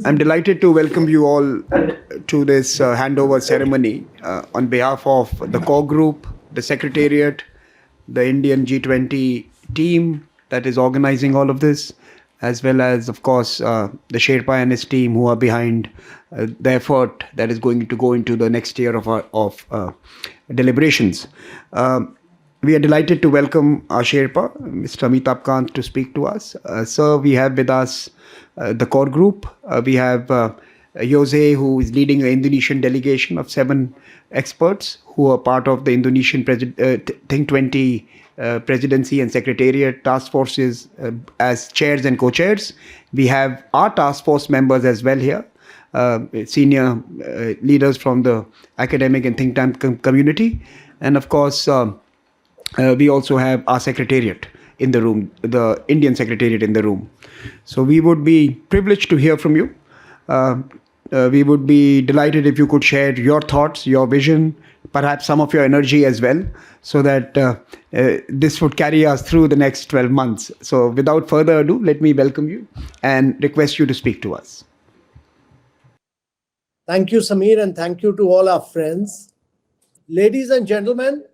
I'm delighted to welcome you all to this handover ceremony on behalf of the core group, the Secretariat, the Indian G20 team that is organizing all of this, as well as, of course, the Sherpa and his team who are behind the effort that is going to go into the next year of deliberations. We are delighted to welcome our Sherpa, Mr. Amitabh Kant, to speak to us. Sir, we have with us the core group. We have Jose, who is leading an Indonesian delegation of 7 experts who are part of the Indonesian Think 20 Presidency and Secretariat task forces as chairs and co-chairs. We have our task force members as well here, senior leaders from the academic and think tank community. And of course, we also have our Secretariat in the room, the Indian Secretariat in the room. So we would be privileged to hear from you. We would be delighted if you could share your thoughts, your vision, perhaps some of your energy as well, so that this would carry us through the next 12 months. So without further ado, let me welcome you and request you to speak to us. Thank you, Samir, and thank you to all our friends. Ladies and gentlemen,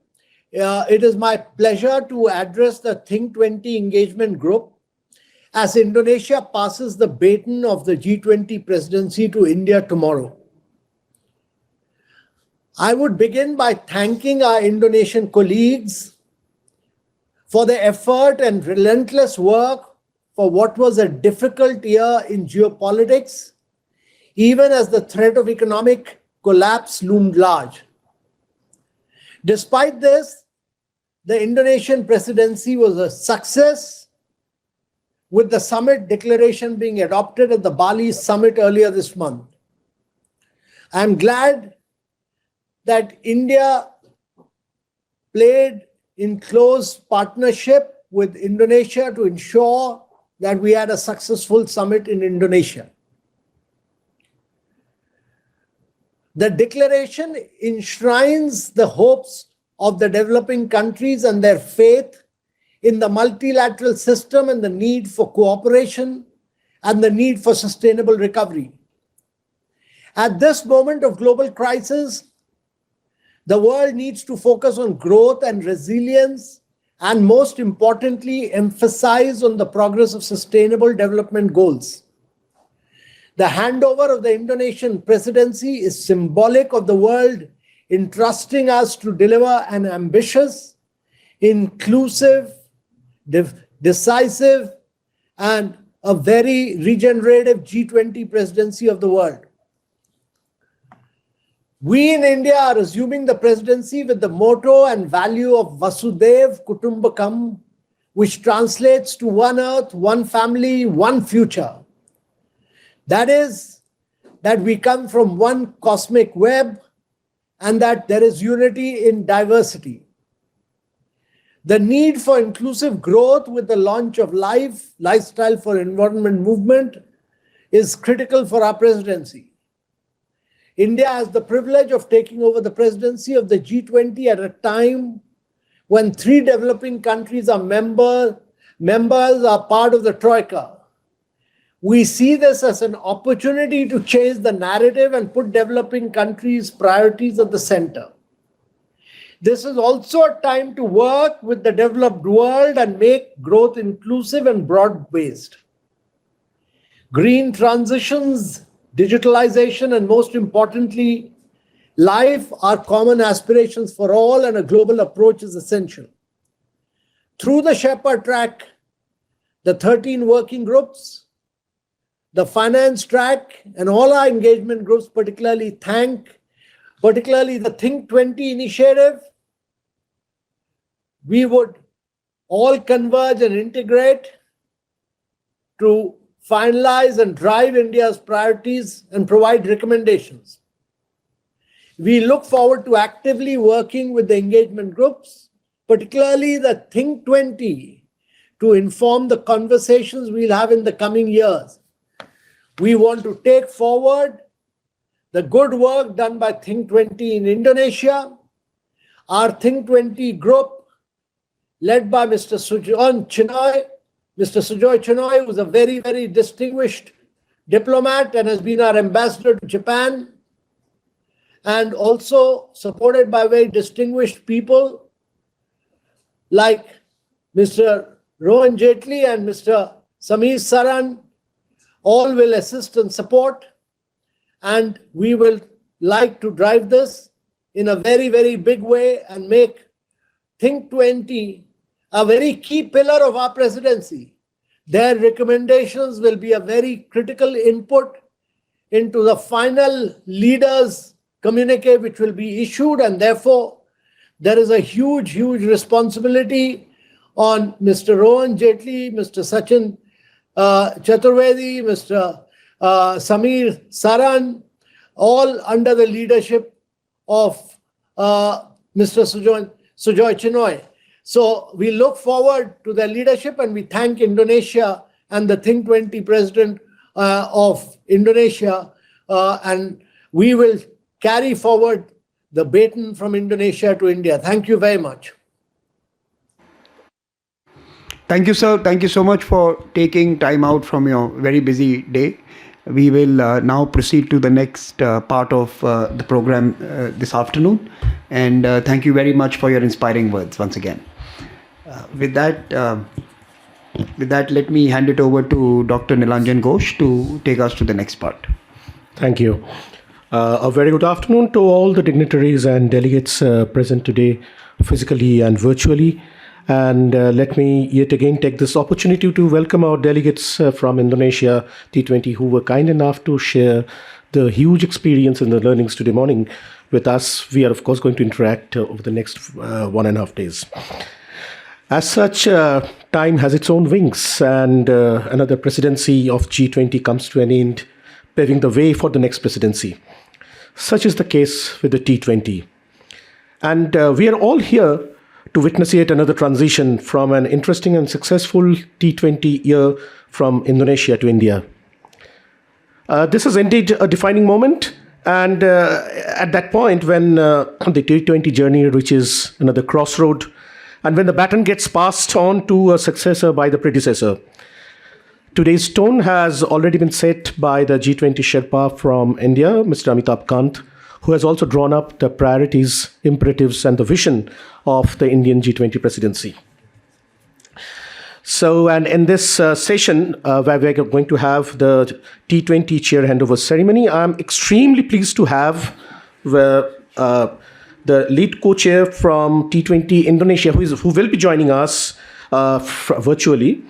it is my pleasure to address the Think 20 engagement group as Indonesia passes the baton of the G20 presidency to India tomorrow. I would begin by thanking our Indonesian colleagues for their effort and relentless work for what was a difficult year in geopolitics, even as the threat of economic collapse loomed large. Despite this, the Indonesian presidency was a success, with the summit declaration being adopted at the Bali summit earlier this month. I'm glad that India played in close partnership with Indonesia to ensure that we had a successful summit in Indonesia. The declaration enshrines the hopes of the developing countries and their faith in the multilateral system and the need for cooperation and the need for sustainable recovery. At this moment of global crisis, the world needs to focus on growth and resilience, and most importantly, emphasize on the progress of sustainable development goals. The handover of the Indonesian presidency is symbolic of the world entrusting us to deliver an ambitious, inclusive, decisive, and a very regenerative G20 presidency of the world. We in India are assuming the presidency with the motto and value of Vasudev Kutumbakam, which translates to one earth, one family, one future. That is, that we come from one cosmic web and that there is unity in diversity. The need for inclusive growth with the launch of Lifestyle for Environment movement is critical for our presidency. India has the privilege of taking over the presidency of the G20 at a time when 3 developing countries are members are part of the Troika. We see this as an opportunity to change the narrative and put developing countries' priorities at the center. This is also a time to work with the developed world and make growth inclusive and broad-based. Green transitions, digitalization, and most importantly, life are common aspirations for all, and a global approach is essential. Through the Sherpa track, the 13 working groups, the finance track, and all our engagement groups, particularly the Think 20 initiative, we would all converge and integrate to finalize and drive India's priorities and provide recommendations. We look forward to actively working with the engagement groups, particularly the Think 20, to inform the conversations we'll have in the coming years. We want to take forward the good work done by Think 20 in Indonesia. Our Think 20 group, led by Mr. Sujoy Chinoy, who is a very, very distinguished diplomat and has been our ambassador to Japan, and also supported by very distinguished people like Mr. Rohan Jaitley and Mr. Samir Saran. All will assist and support, and we will like to drive this in a very, very big way and make Think 20 a very key pillar of our presidency. Their recommendations will be a very critical input into the final leaders' communique which will be issued, and therefore there is a huge, huge responsibility on Mr. Rohan Jaitley, Mr. Sachin Chaturvedi, Mr. Samir Saran, all under the leadership of Mr. Sujoy Chinoy. So we look forward to their leadership, and we thank Indonesia and the Think 20 president of Indonesia, and we will carry forward the baton from Indonesia to India. Thank you very much. Thank you, sir. Thank you so much for taking time out from your very busy day. We will now proceed to the next part of the program this afternoon. And thank you very much for your inspiring words once again. With that, let me hand it over to Dr. Nilanjan Ghosh to take us to the next part. Thank you. A very good afternoon to all the dignitaries and delegates present today, physically and virtually. And let me yet again take this opportunity to welcome our delegates from Indonesia T20 who were kind enough to share the huge experience and the learnings today morning with us. We are, of course, going to interact over the next 1.5 days. As such, time has its own wings, and another presidency of G20 comes to an end, paving the way for the next presidency. Such is the case with the T20. And we are all here to witness yet another transition from an interesting and successful T20 year from Indonesia to India. This is indeed a defining moment, and at that point when the T20 journey reaches another crossroad, and when the baton gets passed on to a successor by the predecessor. Today's tone has already been set by the G20 Sherpa from India, Mr. Amitabh Kant, who has also drawn up the priorities, imperatives, and the vision of the Indian G20 presidency. So, and in this session, where we're going to have the T20 chair handover ceremony, I'm extremely pleased to have the lead co-chair from T20 Indonesia, who will be joining us virtually,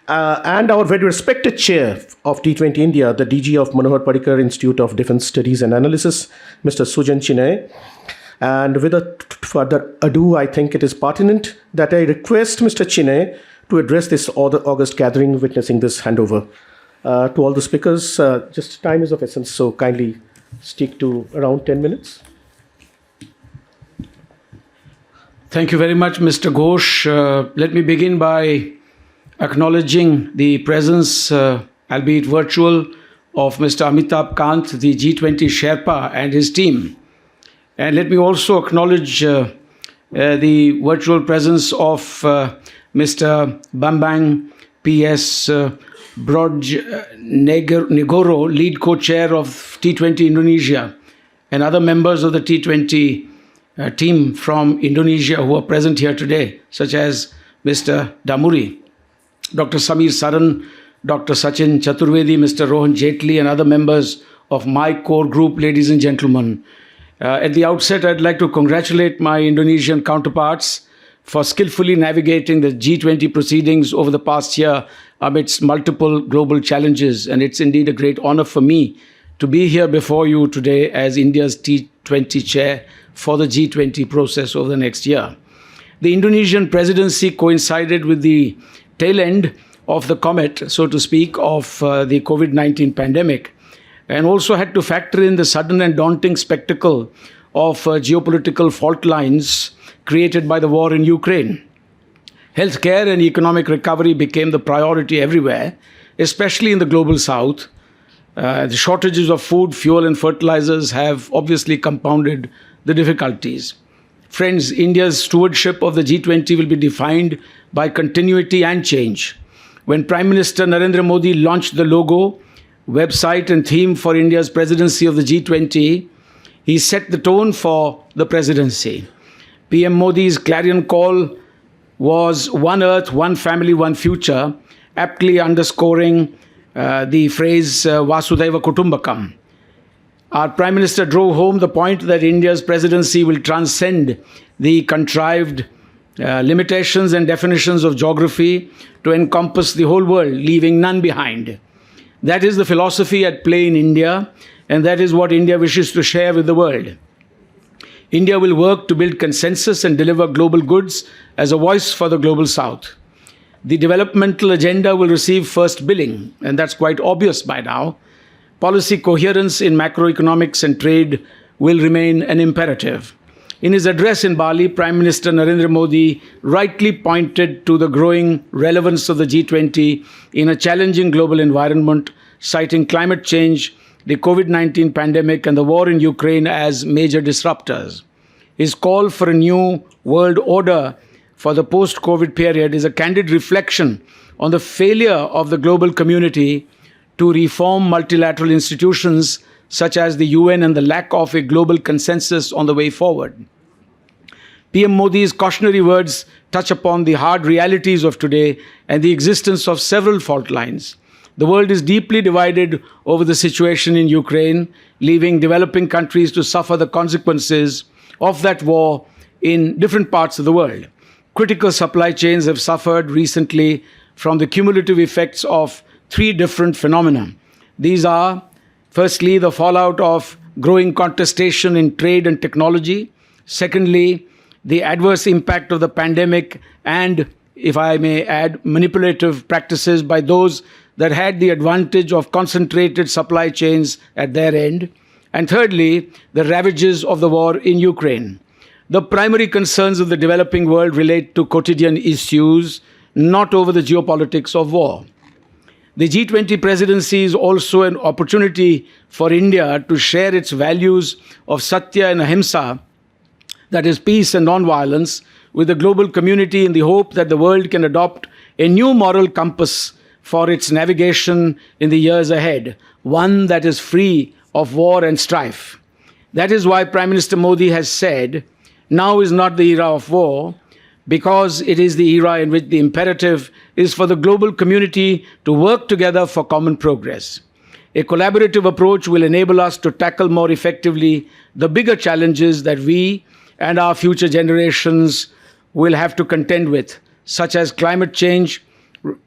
and our very respected chair of T20 India, the DG of Manohar Parrikar Institute of Defence Studies and Analysis, Mr. Sujan Chinay. And without further ado, I think it is pertinent that I request Mr. Chinay to address this August gathering witnessing this handover. To all the speakers, just time is of essence, so kindly stick to around 10 minutes. Thank you very much, Mr. Ghosh. Let me begin by acknowledging the presence, albeit virtual, of Mr. Amitabh Kant, the G20 Sherpa, and his team. And let me also acknowledge the virtual presence of Mr. Bambang P.S. Negoro, lead co-chair of T20 Indonesia, and other members of the T20 team from Indonesia who are present here today, such as Mr. Damuri, Dr. Samir Saran, Dr. Sachin Chaturvedi, Mr. Rohan Jaitley, and other members of my core group, ladies and gentlemen. At the outset, I'd like to congratulate my Indonesian counterparts for skillfully navigating the G20 proceedings over the past year amidst multiple global challenges. And it's indeed a great honor for me to be here before you today as India's T20 chair for the G20 process over the next year. The Indonesian presidency coincided with the tail end of the comet, so to speak, of the COVID-19 pandemic, and also had to factor in the sudden and daunting spectacle of geopolitical fault lines created by the war in Ukraine. Healthcare and economic recovery became the priority everywhere, especially in the global south. The shortages of food, fuel, and fertilizers have obviously compounded the difficulties. Friends, India's stewardship of the G20 will be defined by continuity and change. When Prime Minister Narendra Modi launched the logo, website and theme for India's presidency of the G20, he set the tone for the presidency. PM Modi's clarion call was One Earth, One Family, One Future, aptly underscoring the phrase Vasudhaiva Kutumbakam. Our Prime Minister drove home the point that India's presidency will transcend the contrived limitations and definitions of geography to encompass the whole world, leaving none behind. That is the philosophy at play in India, and that is what India wishes to share with the world. India will work to build consensus and deliver global goods as a voice for the global south. The developmental agenda will receive first billing, and that's quite obvious by now. Policy coherence in macroeconomics and trade will remain an imperative. In his address in Bali, Prime Minister Narendra Modi rightly pointed to the growing relevance of the G20 in a challenging global environment, citing climate change, the COVID-19 pandemic, and the war in Ukraine as major disruptors. His call for a new world order for the post-COVID period is a candid reflection on the failure of the global community to reform multilateral institutions such as the UN and the lack of a global consensus on the way forward. PM Modi's cautionary words touch upon the hard realities of today and the existence of several fault lines. The world is deeply divided over the situation in Ukraine, leaving developing countries to suffer the consequences of that war in different parts of the world. Critical supply chains have suffered recently from the cumulative effects of three different phenomena. These are, firstly, the fallout of growing contestation in trade and technology. Secondly, the adverse impact of the pandemic and, if I may add, manipulative practices by those that had the advantage of concentrated supply chains at their end. And thirdly, the ravages of the war in Ukraine. The primary concerns of the developing world relate to quotidian issues, not over the geopolitics of war. The G20 presidency is also an opportunity for India to share its values of Satya and Ahimsa, that is peace and non-violence, with the global community in the hope that the world can adopt a new moral compass for its navigation in the years ahead, one that is free of war and strife. That is why Prime Minister Modi has said, now is not the era of war, because it is the era in which the imperative is for the global community to work together for common progress. A collaborative approach will enable us to tackle more effectively the bigger challenges that we and our future generations will have to contend with, such as climate change,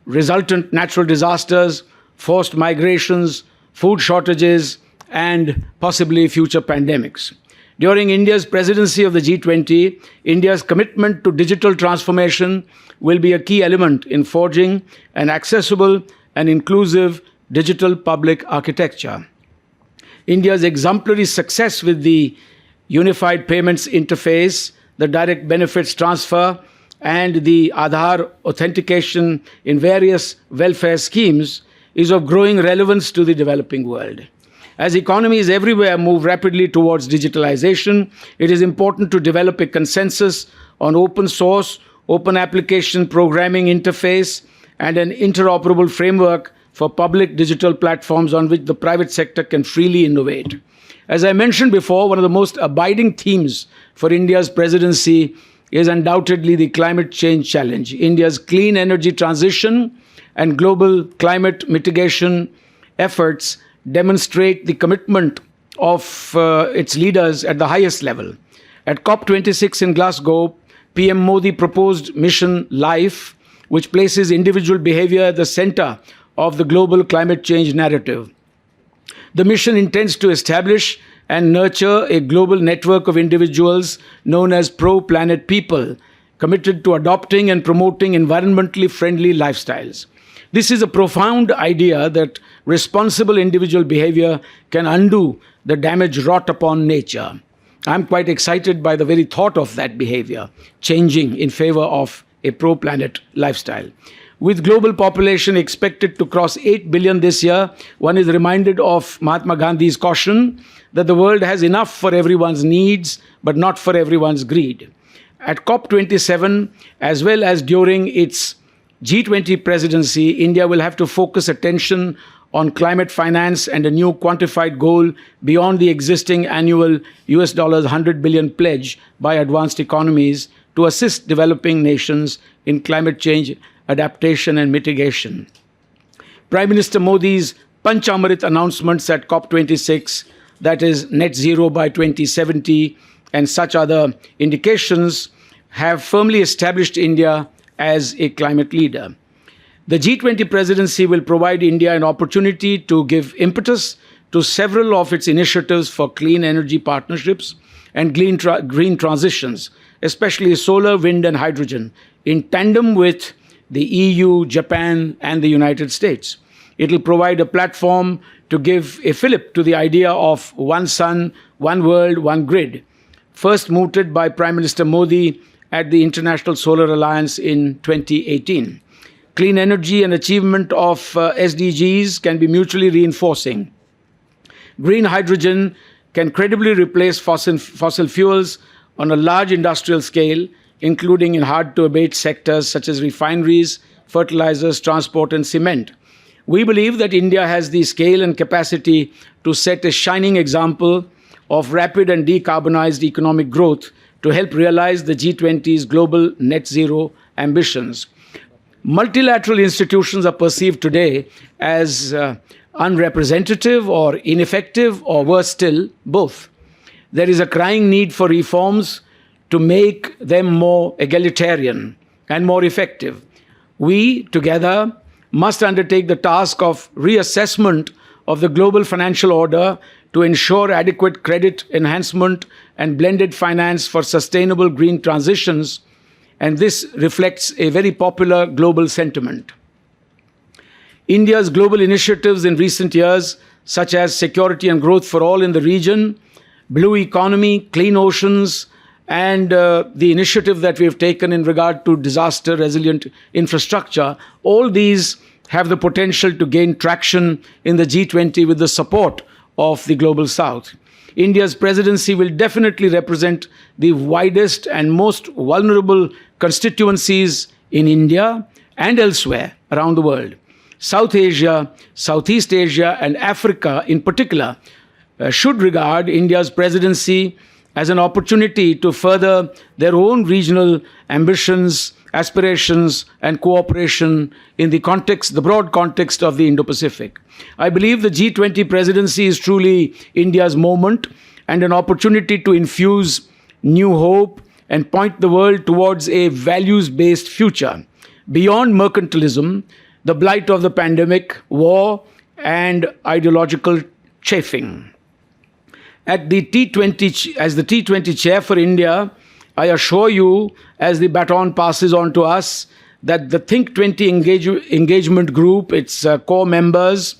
resultant natural disasters, forced migrations, food shortages, and possibly future pandemics. During India's presidency of the G20, India's commitment to digital transformation will be a key element in forging an accessible and inclusive digital public architecture. India's exemplary success with the Unified Payments Interface, the direct benefits transfer, and the Aadhaar authentication in various welfare schemes is of growing relevance to the developing world. As economies everywhere move rapidly towards digitalization, it is important to develop a consensus on open source, open application programming interface, and an interoperable framework for public digital platforms on which the private sector can freely innovate. As I mentioned before, one of the most abiding themes for India's presidency is undoubtedly the climate change challenge. India's clean energy transition and global climate mitigation efforts demonstrate the commitment of its leaders at the highest level. At COP26 in Glasgow, PM Modi proposed Mission Life, which places individual behavior at the center of the global climate change narrative. The mission intends to establish and nurture a global network of individuals known as pro-planet people, committed to adopting and promoting environmentally friendly lifestyles. This is a profound idea that responsible individual behavior can undo the damage wrought upon nature. I'm quite excited by the very thought of that behavior changing in favor of a pro-planet lifestyle. With global population expected to cross 8 billion this year, one is reminded of Mahatma Gandhi's caution that the world has enough for everyone's needs, but not for everyone's greed. At COP27, as well as during its G20 presidency, India will have to focus attention on climate finance and a new quantified goal beyond the existing annual $100 billion pledge by advanced economies to assist developing nations in climate change adaptation and mitigation. Prime Minister Modi's Panchamrit announcements at COP26, that is net zero by 2070, and such other indications have firmly established India as a climate leader. The G20 presidency will provide India an opportunity to give impetus to several of its initiatives for clean energy partnerships and green transitions, especially solar, wind, and hydrogen, in tandem with the EU, Japan, and the United States. It will provide a platform to give a fillip to the idea of one sun, one world, one grid, first mooted by Prime Minister Modi at the International Solar Alliance in 2018. Clean energy and achievement of SDGs can be mutually reinforcing. Green hydrogen can credibly replace fossil fuels on a large industrial scale, including in hard-to-abate sectors such as refineries, fertilizers, transport, and cement. We believe that India has the scale and capacity to set a shining example of rapid and decarbonized economic growth to help realize the G20's global net zero ambitions. Multilateral institutions are perceived today as unrepresentative or ineffective, or worse still, both. There is a crying need for reforms to make them more egalitarian and more effective. We, together, must undertake the task of reassessment of the global financial order to ensure adequate credit enhancement and blended finance for sustainable green transitions, and this reflects a very popular global sentiment. India's global initiatives in recent years, such as security and growth for all in the region, blue economy, clean oceans, and the initiative that we have taken in regard to disaster-resilient infrastructure, all these have the potential to gain traction in the G20 with the support of the Global South. India's presidency will definitely represent the widest and most vulnerable constituencies in India and elsewhere around the world. South Asia, Southeast Asia, and Africa in particular should regard India's presidency as an opportunity to further their own regional ambitions, aspirations, and cooperation in the broad context of the Indo-Pacific. I believe the G20 presidency is truly India's moment and an opportunity to infuse new hope and point the world towards a values-based future, beyond mercantilism, the blight of the pandemic, war, and ideological chafing. As the T20 chair for India, I assure you, as the baton passes on to us, that the Think 20 engagement group, its core members,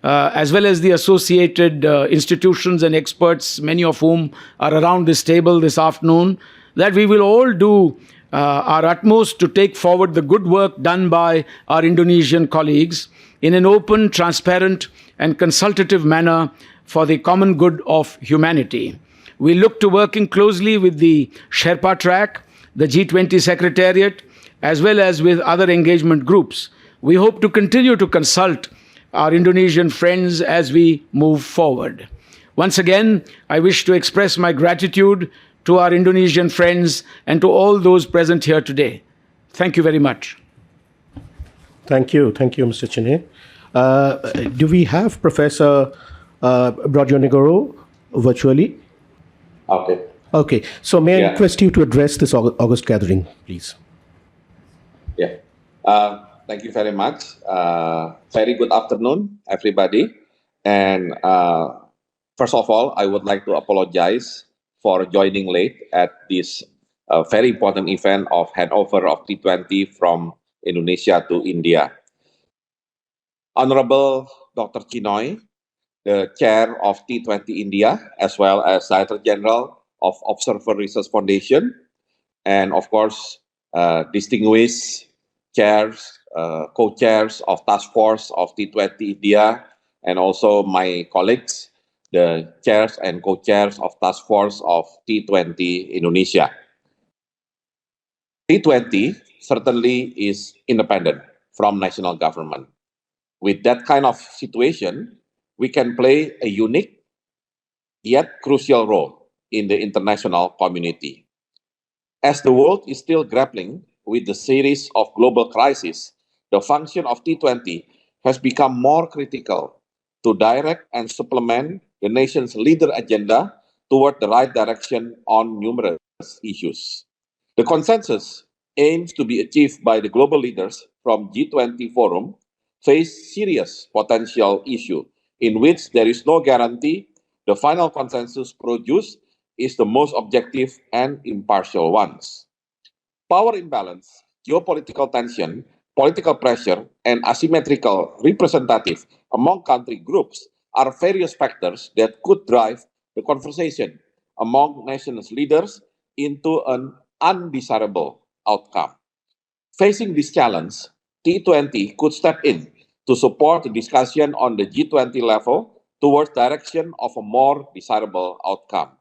as well as the associated institutions and experts, many of whom are around this table this afternoon, that we will all do our utmost to take forward the good work done by our Indonesian colleagues in an open, transparent, and consultative manner for the common good of humanity. We look to working closely with the Sherpa track, the G20 Secretariat, as well as with other engagement groups. We hope to continue to consult our Indonesian friends as we move forward. Once again, I wish to express my gratitude to our Indonesian friends and to all those present here today. Thank you very much. Thank you, Mr. Chine. Do we have Professor Brojonegoro virtually? Okay. Okay, so may I Yeah. request you to address this August gathering, please? Yeah. Thank you very much. Very good afternoon, everybody. And first of all, I would like to apologize for joining late at this very important event of handover of T20 from Indonesia to India. Honorable Dr. Chinoy, the chair of T20 India, as well as Director General of Observer Research Foundation, and of course, distinguished chairs, co-chairs of Task Force of T20 India, and also my colleagues, the chairs and co-chairs of Task Force of T20 Indonesia. T20 certainly is independent from national government. With that kind of situation, we can play a unique yet crucial role in the international community. As the world is still grappling with the series of global crises, the function of T20 has become more critical to direct and supplement the nation's leader agenda toward the right direction on numerous issues. The consensus aims to be achieved by the global leaders from G20 forum face serious potential issue in which there is no guarantee the final consensus produced is the most objective and impartial ones. Power imbalance, geopolitical tension, political pressure, and asymmetrical representative among country groups are various factors that could drive the conversation among nations leaders into an undesirable outcome. Facing this challenge, T20 could step in to support the discussion on the G20 level towards direction of a more desirable outcome.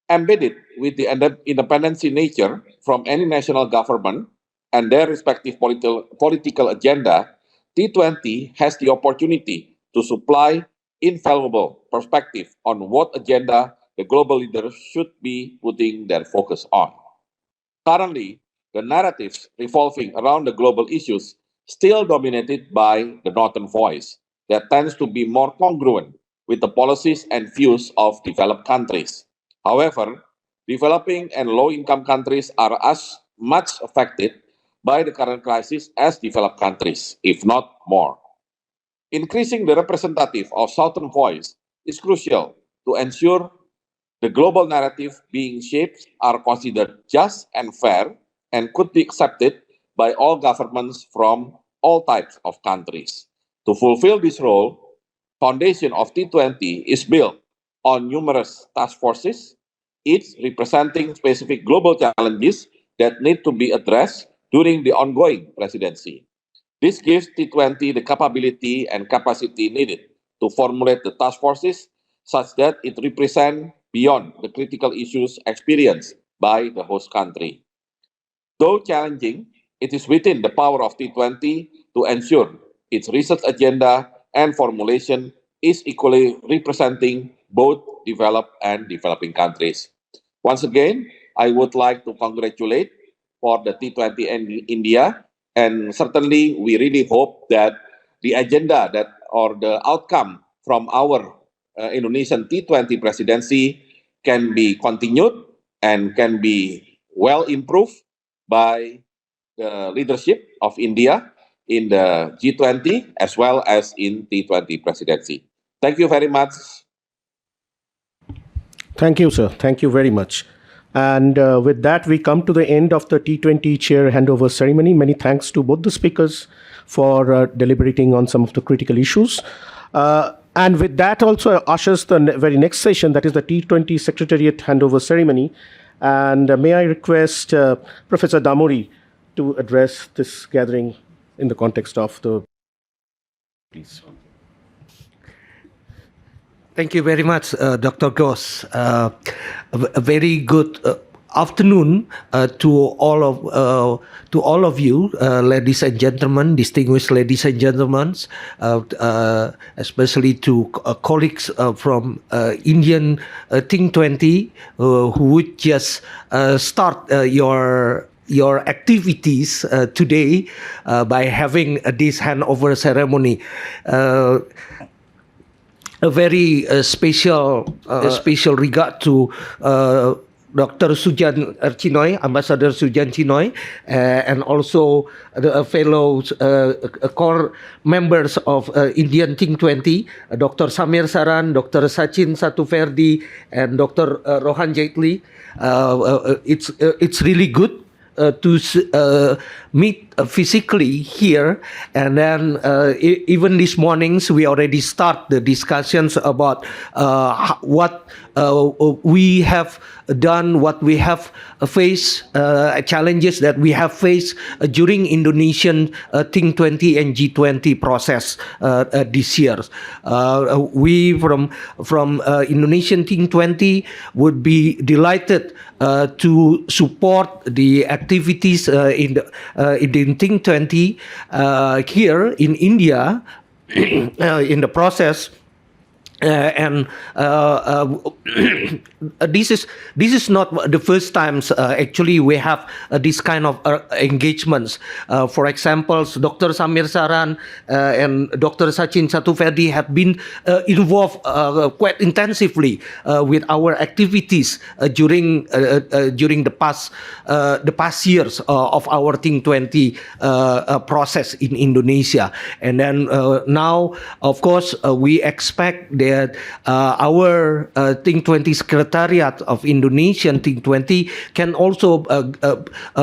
Embedded with the independency nature from any national government and their respective political agenda, T20 has the opportunity to supply infallible perspective on what agenda the global leaders should be putting their focus on. Currently, the narratives revolving around the global issues still dominated by the Northern voice that tends to be more congruent with the policies and views of developed countries. However, developing and low-income countries are as much affected by the current crisis as developed countries, if not more. Increasing the representative of Southern voice is crucial to ensure the global narrative being shaped are considered just and fair and could be accepted by all governments from all types of countries. To fulfill this role, foundation of T20 is built on numerous task forces, each representing specific global challenges that need to be addressed during the ongoing presidency. This gives T20 the capability and capacity needed to formulate the task forces such that it represents beyond the critical issues experienced by the host country. Though challenging, it is within the power of T20 to ensure its research agenda and formulation is equally representing both developed and developing countries. Once again, I would like to congratulate for the T20 and India, and certainly we really hope that the agenda that or the outcome from our Indonesian T20 presidency can be continued and can be well improved by the leadership of India in the G20 as well as in T20 presidency. Thank you very much. Thank you, sir. Thank you very much. And with that, we come to the end of the T20 chair handover ceremony. Many thanks to both the speakers for deliberating on some of the critical issues. And with that also ushers the very next session, that is the T20 Secretariat handover ceremony. And may I request Professor Damuri to address this gathering in the context of the... Please. Thank you very much, Dr. Ghosh. A very good afternoon to all of you, ladies and gentlemen, distinguished ladies and gentlemen, especially to colleagues from Indian T20 who would just start your activities today by having this handover ceremony. A very special regard to Dr. Sujan Chinoy, Ambassador Sujan Chinoy, and also the fellow core members of Indian T20, Dr. Samir Saran, Dr. Sachin Satuverdi, and Dr. Rohan Jaitley. It's really good to meet physically here, and then even these mornings we already start the discussions about what we have done, what we have faced, challenges that we have faced during Indonesian T20 and G20 process this year. We from Indonesian T20 would be delighted to support the activities in the Think 20 here in India in the process. And this is not the first times actually we have this kind of engagements. For example, Dr. Samir Saran and Dr. Sachin Satuvedi have been involved quite intensively with our activities during the past years of our Think 20 process in Indonesia. And then now, of course, we expect that our Think 20 Secretariat of Indonesian Think 20 can also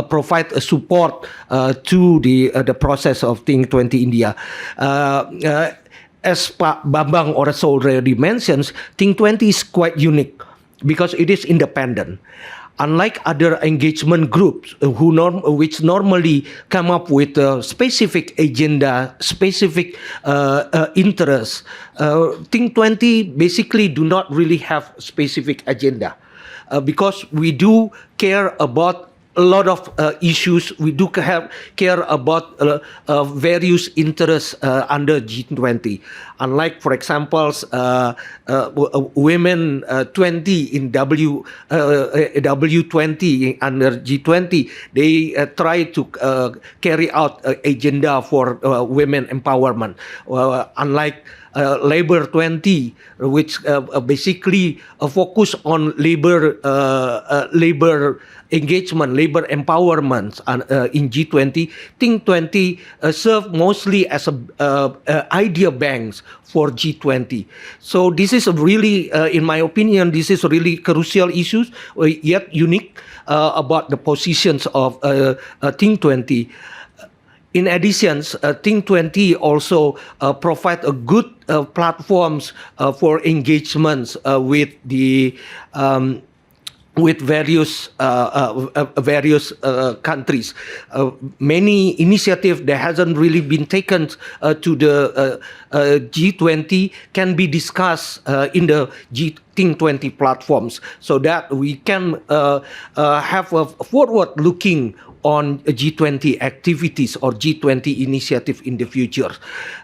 provide a support to the process of Think 20 India. As Pak Bambang also already mentions, Think 20 is quite unique because it is independent. Unlike other engagement groups which normally come up with a specific agenda, specific interests, Think 20 basically do not really have specific agenda because we do care about a lot of issues. We do care about various interests under G20. Unlike, for example, women 20 in W20 under G20, they try to carry out an agenda for women empowerment. Unlike Labor 20, which basically focus on labor engagement, labor empowerment in G20. Think 20 serve mostly as idea banks for G20. So this is really, in my opinion, this is really crucial issues, yet unique about the positions of Think 20. In addition, Think 20 also provide a good platforms for engagements with the various countries. Many initiatives that hasn't really been taken to the G20 can be discussed in the Think 20 platforms, so that we can have a forward-looking on G20 activities or G20 initiative in the future.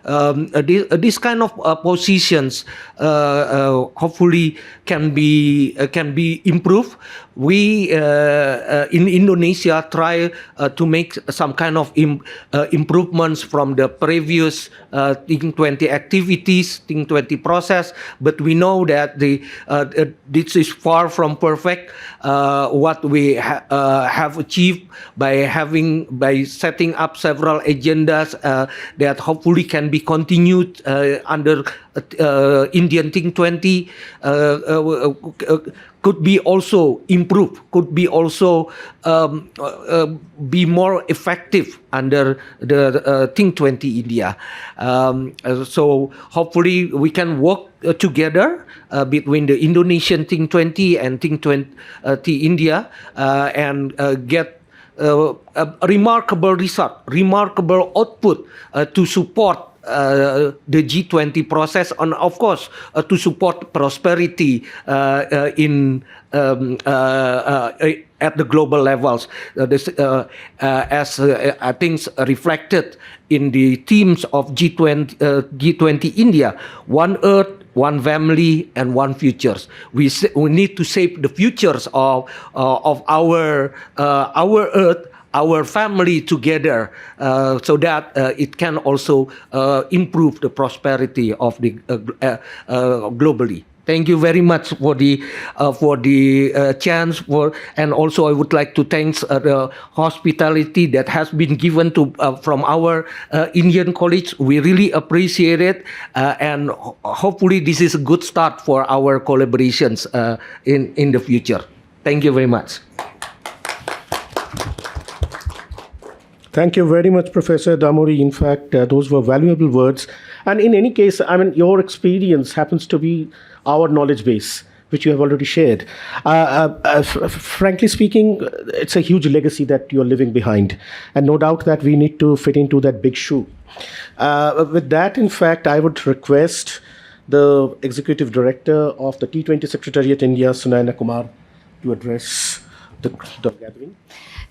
This kind of positions hopefully can be improved. We in Indonesia try to make some kind of improvements from the previous Think 20 activities, Think 20 process, but we know that this is far from perfect. What we have achieved by setting up several agendas that hopefully can be continued under Indian Think 20 could be also improved, could be also be more effective under the Think 20 India. So hopefully we can work together between the Indonesian Think 20 and Think 20 India and get a remarkable result, remarkable output to support the G20 process, and of course to support prosperity in at the global levels. As I think reflected in the themes of G20 India: one Earth, one family, and one futures. We need to shape the futures of our Earth, our family together, so that it can also improve the prosperity of the globally. Thank you very much for the chance and also I would like to thank the hospitality that has been given to from our Indian colleagues. We really appreciate it, and hopefully this is a good start for our collaborations in the future. Thank you very much. Thank you very much, Professor Damuri. In fact, those were valuable words. And in any case, I mean, your experience happens to be our knowledge base, which you have already shared. Frankly speaking, it's a huge legacy that you're leaving behind. And no doubt that we need to fit into that big shoe. With that, in fact, I would request the Executive Director of the T20 Secretariat India, Sunaina Kumar, to address the gathering.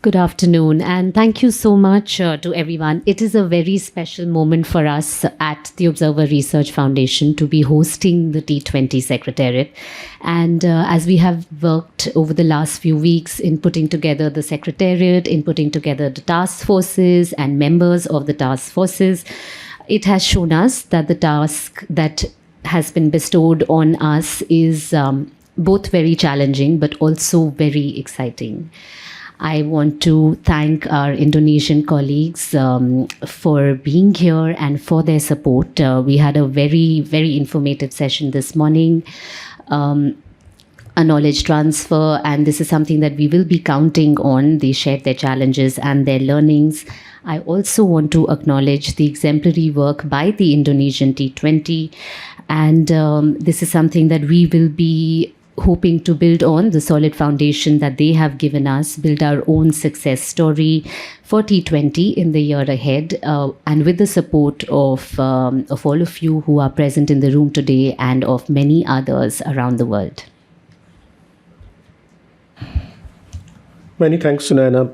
Good afternoon, and thank you so much to everyone. It is a very special moment for us at the Observer Research Foundation to be hosting the T20 Secretariat. And as we have worked over the last few weeks in putting together the Secretariat, in putting together the task forces and members of the task forces, it has shown us that the task that has been bestowed on us is both very challenging but also very exciting. I want to thank our Indonesian colleagues for being here and for their support. We had a very, very informative session this morning, a knowledge transfer, and this is something that we will be counting on. They shared their challenges and their learnings. I also want to acknowledge the exemplary work by the Indonesian T20, and this is something that we will be hoping to build on the solid foundation that they have given us, build our own success story for T20 in the year ahead, and with the support of all of you who are present in the room today and of many others around the world. Many thanks, Sunayana.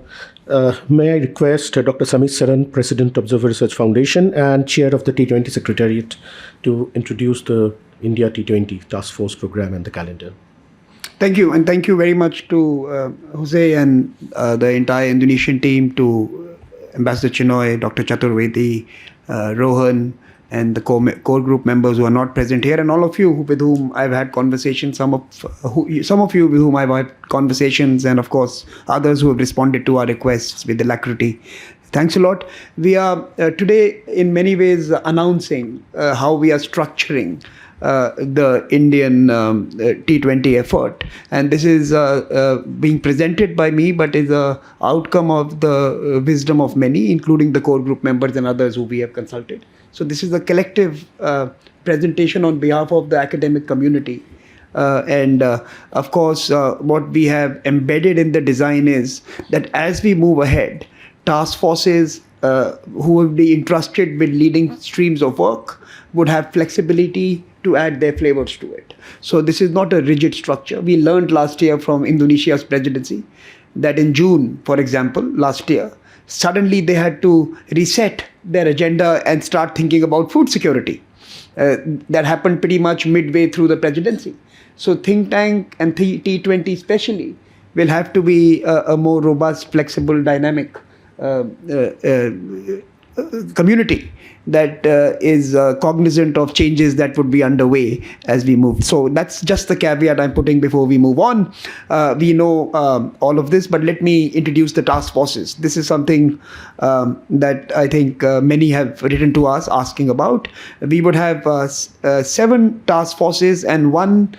May I request Dr. Samit Saran, President, Observer Research Foundation and Chair of the T20 Secretariat, to introduce the India T20 Task Force Program and the calendar. Thank you, and thank you very much to Jose and the entire Indonesian team, to Ambassador Chinoy, Dr. Chaturvedi, Rohan, and the core group members who are not present here, and all of you with whom I've had conversations, some of you with whom I've had conversations, and of course others who have responded to our requests with alacrity. Thanks a lot. We are today in many ways announcing how we are structuring the Indian T20 effort, and this is being presented by me, but is a outcome of the wisdom of many, including the core group members and others who we have consulted. So this is a collective presentation on behalf of the academic community. And of course, what we have embedded in the design is that as we move ahead, task forces who will be entrusted with leading streams of work would have flexibility to add their flavors to it. So this is not a rigid structure. We learned last year from Indonesia's presidency that in June, for example, last year, suddenly they had to reset their agenda and start thinking about food security. That happened pretty much midway through the presidency. So think tank and T20 especially will have to be a more robust, flexible, dynamic community that is cognizant of changes that would be underway as we move. So that's just the caveat I'm putting before we move on. We know all of this, but let me introduce the task forces. This is something that I think many have written to us asking about. We would have 7 task forces and one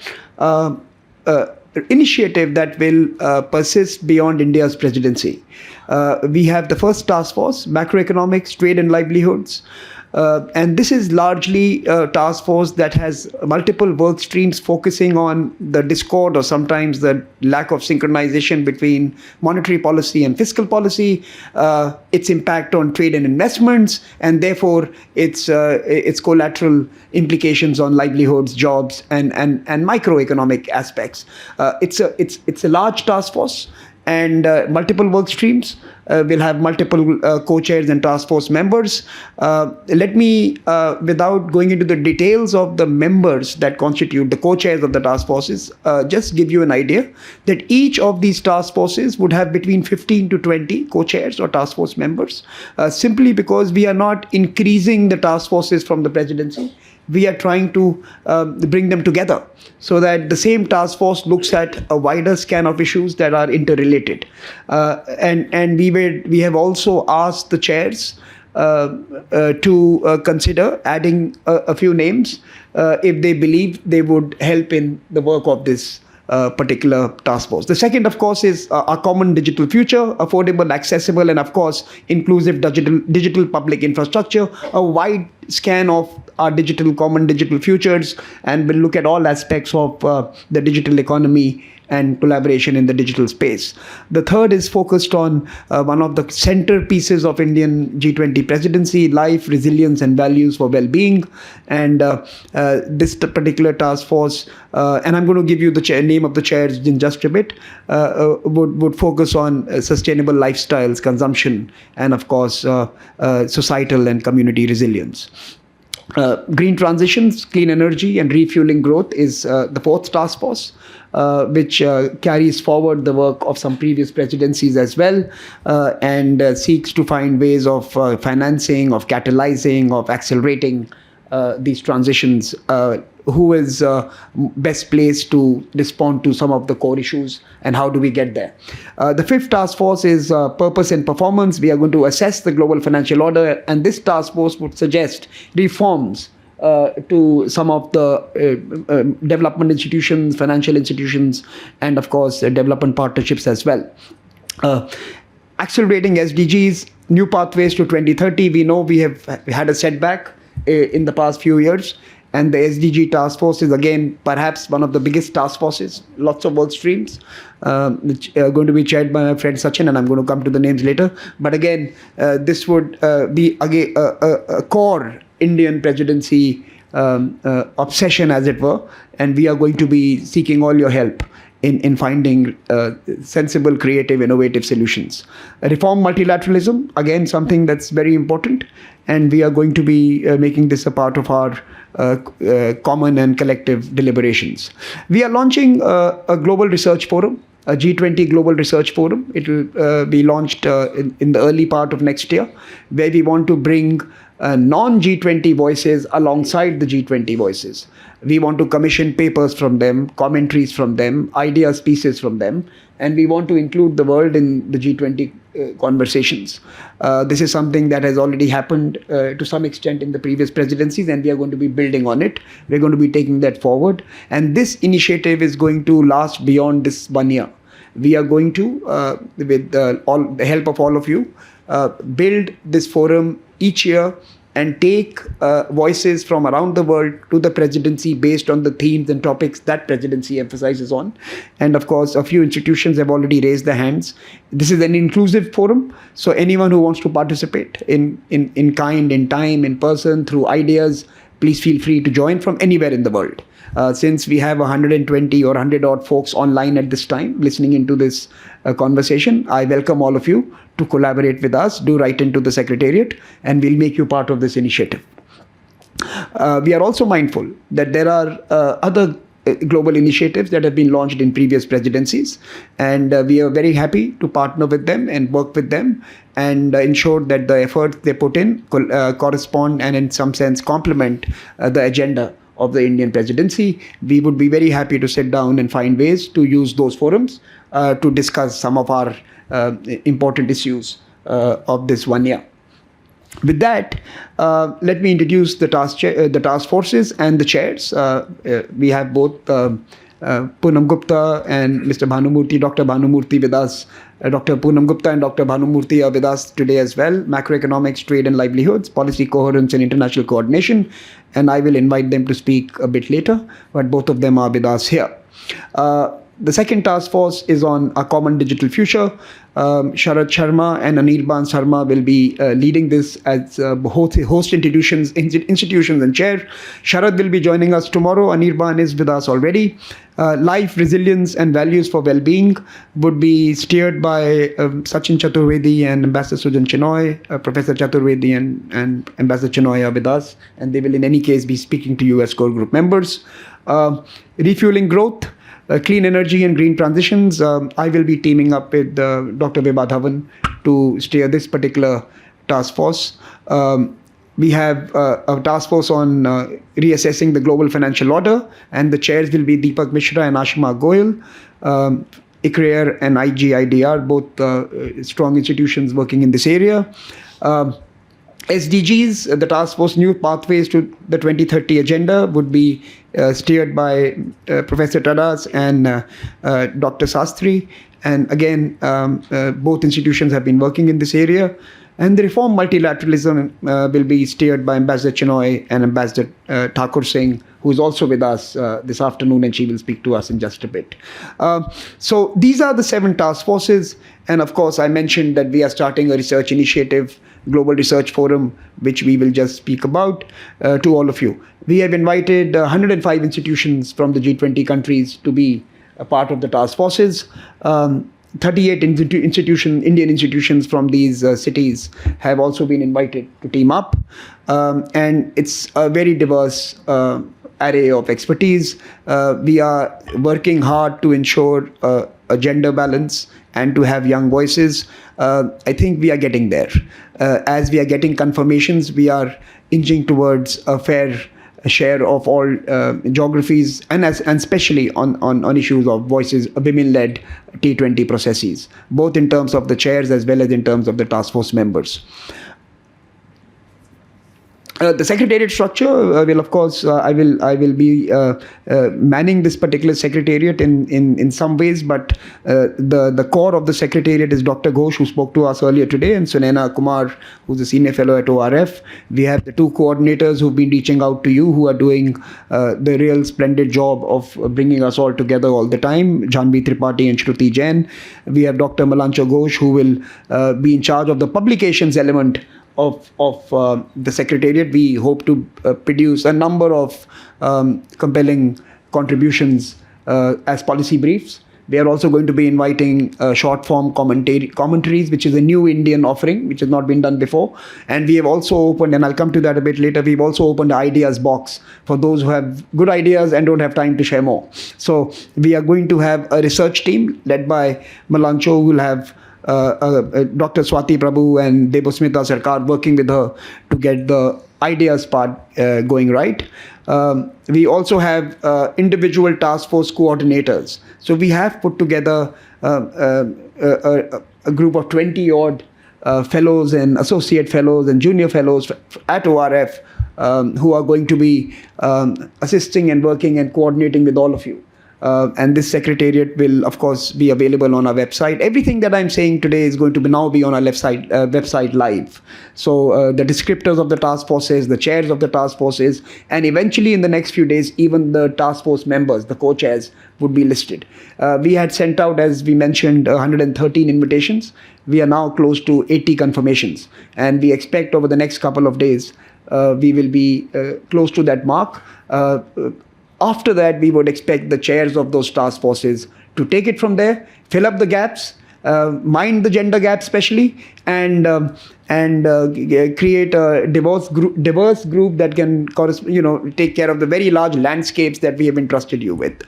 initiative that will persist beyond India's presidency. We have the first task force, macroeconomics, trade and livelihoods. And this is largely a task force that has multiple work streams focusing on the discord or sometimes the lack of synchronization between monetary policy and fiscal policy, its impact on trade and investments, and therefore its collateral implications on livelihoods, jobs, and microeconomic aspects. It's a large task force and multiple work streams. We'll have multiple co-chairs and task force members. Let me, without going into the details of the members that constitute the co-chairs of the task forces, just give you an idea that each of these task forces would have between 15 to 20 co-chairs or task force members, simply because we are not increasing the task forces from the presidency. We are trying to bring them together so that the same task force looks at a wider scan of issues that are interrelated. And we have also asked the chairs to consider adding a few names if they believe they would help in the work of this particular task force. The second, of course, is a common digital future, affordable, accessible, and of course, inclusive digital public infrastructure, a wide scan of our common digital futures, and will look at all aspects of the digital economy and collaboration in the digital space. The third is focused on one of the centerpieces of Indian G20 presidency: life, resilience, and values for well-being. And this particular task force, and I'm going to give you the name of the chairs in just a bit, would focus on sustainable lifestyles, consumption, and of course societal and community resilience. Green transitions, clean energy, and refueling growth is the fourth task force, which carries forward the work of some previous presidencies as well, and seeks to find ways of financing, of catalyzing, of accelerating these transitions. Who is best placed to respond to some of the core issues, and how do we get there? The fifth task force is purpose and performance. We are going to assess the global financial order, and this task force would suggest reforms to some of the development institutions, financial institutions, and of course development partnerships as well. Accelerating SDGs, new pathways to 2030. We know we have had a setback in the past few years, and the SDG task force is again perhaps one of the biggest task forces, lots of work streams, which are going to be chaired by my friend Sachin, and I'm going to come to the names later. But again, this would be again a core Indian presidency obsession, as it were, and we are going to be seeking all your help in finding sensible, creative, innovative solutions. Reform multilateralism, again, something that's very important, and we are going to be making this a part of our common and collective deliberations. We are launching a global research forum, a G20 Global Research Forum. It will be launched in the early part of next year, where we want to bring non-G20 voices alongside the G20 voices. We want to commission papers from them, commentaries from them, ideas, pieces from them, and we want to include the world in the G20 conversations. This is something that has already happened to some extent in the previous presidencies, and we are going to be building on it. We're going to be taking that forward, and this initiative is going to last beyond this 1 year. We are going to, with all the help of all of you, build this forum each year and take voices from around the world to the presidency based on the themes and topics that presidency emphasizes on. And of course, a few institutions have already raised their hands. This is an inclusive forum, so anyone who wants to participate in kind, in time, in person, through ideas, please feel free to join from anywhere in the world. Since we have 120 or 100 odd folks online at this time listening into this conversation, I welcome all of you to collaborate with us. Do write into the Secretariat, and we'll make you part of this initiative. We are also mindful that there are other global initiatives that have been launched in previous presidencies, and we are very happy to partner with them and work with them and ensure that the efforts they put in correspond and in some sense complement the agenda of the Indian presidency. We would be very happy to sit down and find ways to use those forums to discuss some of our important issues of this 1 year. With that, let me introduce the task forces and the chairs. We have both Poonam Gupta and Mr. Bhanumurthy, Dr. Bhanumurthy with us. Dr. Poonam Gupta and Dr. Bhanumurthy are with us today as well. Macroeconomics, trade and livelihoods, policy coherence and international coordination. And I will invite them to speak a bit later, but both of them are with us here. The second task force is on a common digital future. Sharad Sharma and Anirban Sharma will be leading this as host institutions and chair. Sharad will be joining us tomorrow. Anirban is with us already. Life, resilience and values for well-being would be steered by Sachin Chaturvedi and Ambassador Sujan Chinoy. Professor Chaturvedi and Ambassador Chinoy are with us, and they will in any case be speaking to you as core group members. Refueling growth, clean energy and green transitions. I will be teaming up with Dr. Vibha Dhawan to steer this particular task force. We have a task force on reassessing the global financial order, and the chairs will be Deepak Mishra and Ashima Goyal. ICRAER and IGIDR, both strong institutions working in this area. SDGs, the task force new pathways to the 2030 agenda, would be steered by Professor Tadas and Dr. Sastry. And again, both institutions have been working in this area. And the reform multilateralism will be steered by Ambassador Chinoy and Ambassador Thakur Singh, who is also with us this afternoon, and she will speak to us in just a bit. So these are the 7 task forces. And of course, I mentioned that we are starting a research initiative, Global Research Forum, which we will just speak about to all of you. We have invited 105 institutions from the G20 countries to be a part of the task forces. 38 Indian institutions from these cities have also been invited to team up. And it's a very diverse array of expertise. We are working hard to ensure a gender balance and to have young voices. I think we are getting there. As we are getting confirmations, we are inching towards a fair share of all geographies, and especially on issues of voices, women-led T20 processes, both in terms of the chairs as well as in terms of the task force members. The secretariat structure will, of course, I will be manning this particular secretariat in some ways, but the core of the secretariat is Dr. Ghosh, who spoke to us earlier today, and Sunaina Kumar, who's a senior fellow at ORF. We have the 2 coordinators who've been reaching out to you, who are doing the real splendid job of bringing us all together all the time, Janvi Tripathi and Shruti Jain. We have Dr. Malancho Ghosh, who will be in charge of the publications element of the Secretariat. We hope to produce a number of compelling contributions as policy briefs. We are also going to be inviting short form commentaries, which is a new Indian offering, which has not been done before. And we have also opened, and I'll come to that a bit later, we've also opened the ideas box for those who have good ideas and don't have time to share more. So we are going to have a research team led by Malancho, who will have Dr. Swati Prabhu and Debosmita Sarkar working with her to get the ideas part going right. We also have individual task force coordinators. So we have put together a group of 20 odd fellows and associate fellows and junior fellows at ORF who are going to be assisting and working and coordinating with all of you. And this secretariat will, of course, be available on our website. Everything that I'm saying today is going to now be on our website live. So the descriptors of the task forces, the chairs of the task forces, and eventually in the next few days, even the task force members, the co-chairs, would be listed. We had sent out, as we mentioned, 113 invitations. We are now close to 80 confirmations. And we expect over the next couple of days, we will be close to that mark. After that, we would expect the chairs of those task forces to take it from there, fill up the gaps, mind the gender gap especially, and create a diverse group that can take care of the very large landscapes that we have entrusted you with.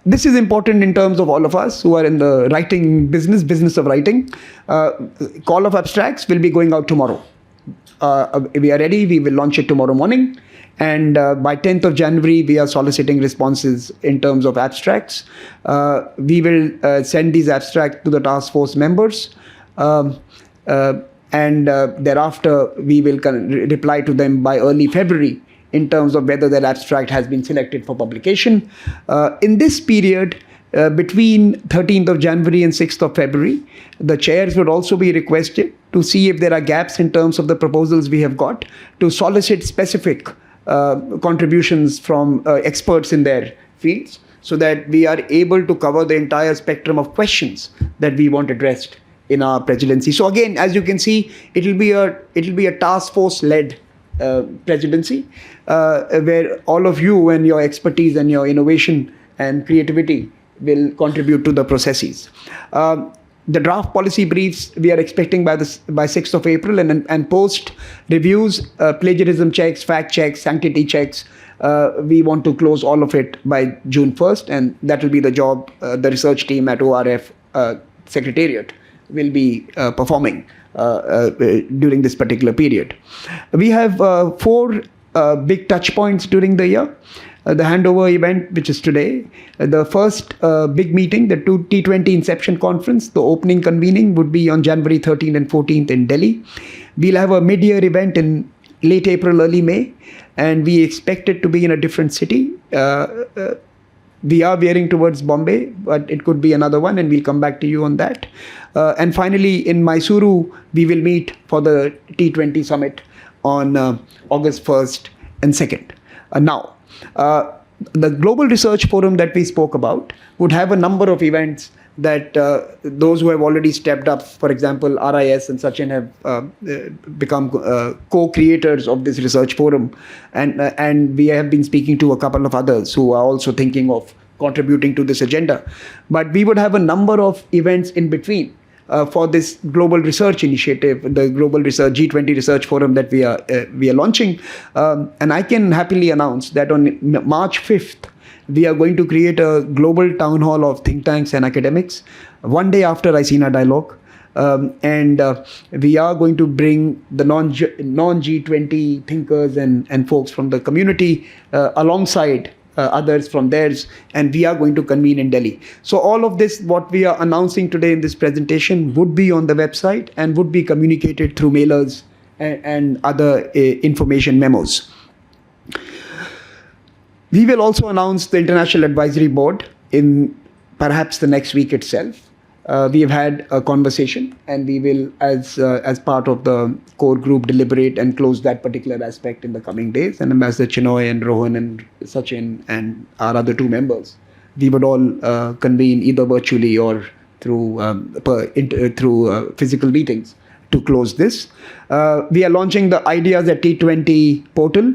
This is important in terms of all of us who are in the writing business of writing. Call of abstracts will be going out tomorrow. We are ready. We will launch it tomorrow morning. And by 10th of January, we are soliciting responses in terms of abstracts. We will send these abstracts to the task force members. And thereafter, we will reply to them by early February in terms of whether that abstract has been selected for publication. In this period, between 13th of January and 6th of February, the chairs would also be requested to see if there are gaps in terms of the proposals we have got, to solicit specific contributions from experts in their fields, so that we are able to cover the entire spectrum of questions that we want addressed in our presidency. So again, as you can see, it'll be a task force led presidency where all of you and your expertise and your innovation and creativity will contribute to the processes. The draft policy briefs we are expecting by 6th of April, and post reviews, plagiarism checks, fact checks, sanctity checks. We want to close all of it by June 1st, and that will be the job the research team at ORF Secretariat will be performing during this particular period. We have 4 big touch points during the year. The handover event, which is today, the first big meeting, the T20 Inception Conference, the opening convening would be on January 13th and 14th in Delhi. We'll have a mid-year event in late April, early May, and we expect it to be in a different city. we are veering towards Bombay, but it could be another one, and we'll come back to you on that. And finally, in Mysuru, we will meet for the T20 summit on August 1st and 2nd. Now, the Global Research Forum that we spoke about would have a number of events that those who have already stepped up, for example, RIS and Sachin have become co-creators of this research forum. And we have been speaking to a couple of others who are also thinking of contributing to this agenda. But we would have a number of events in between for this global research initiative, the Global Research G20 Research Forum that we are launching. And I can happily announce that on March 5th, we are going to create a global town hall of think tanks and academics, one day after ICINA Dialogue. And we are going to bring the non-G20 thinkers and folks from the community alongside others from theirs, and we are going to convene in Delhi. So all of this, what we are announcing today in this presentation, would be on the website and would be communicated through mailers and other information memos. We will also announce the International Advisory Board in perhaps the next week itself. We have had a conversation, and we will, as part of the core group, deliberate and close that particular aspect in the coming days. And Ambassador Chinoy and Rohan and Sachin and our other two members, we would all convene either virtually or through physical meetings to close this. We are launching the Ideas at T20 portal.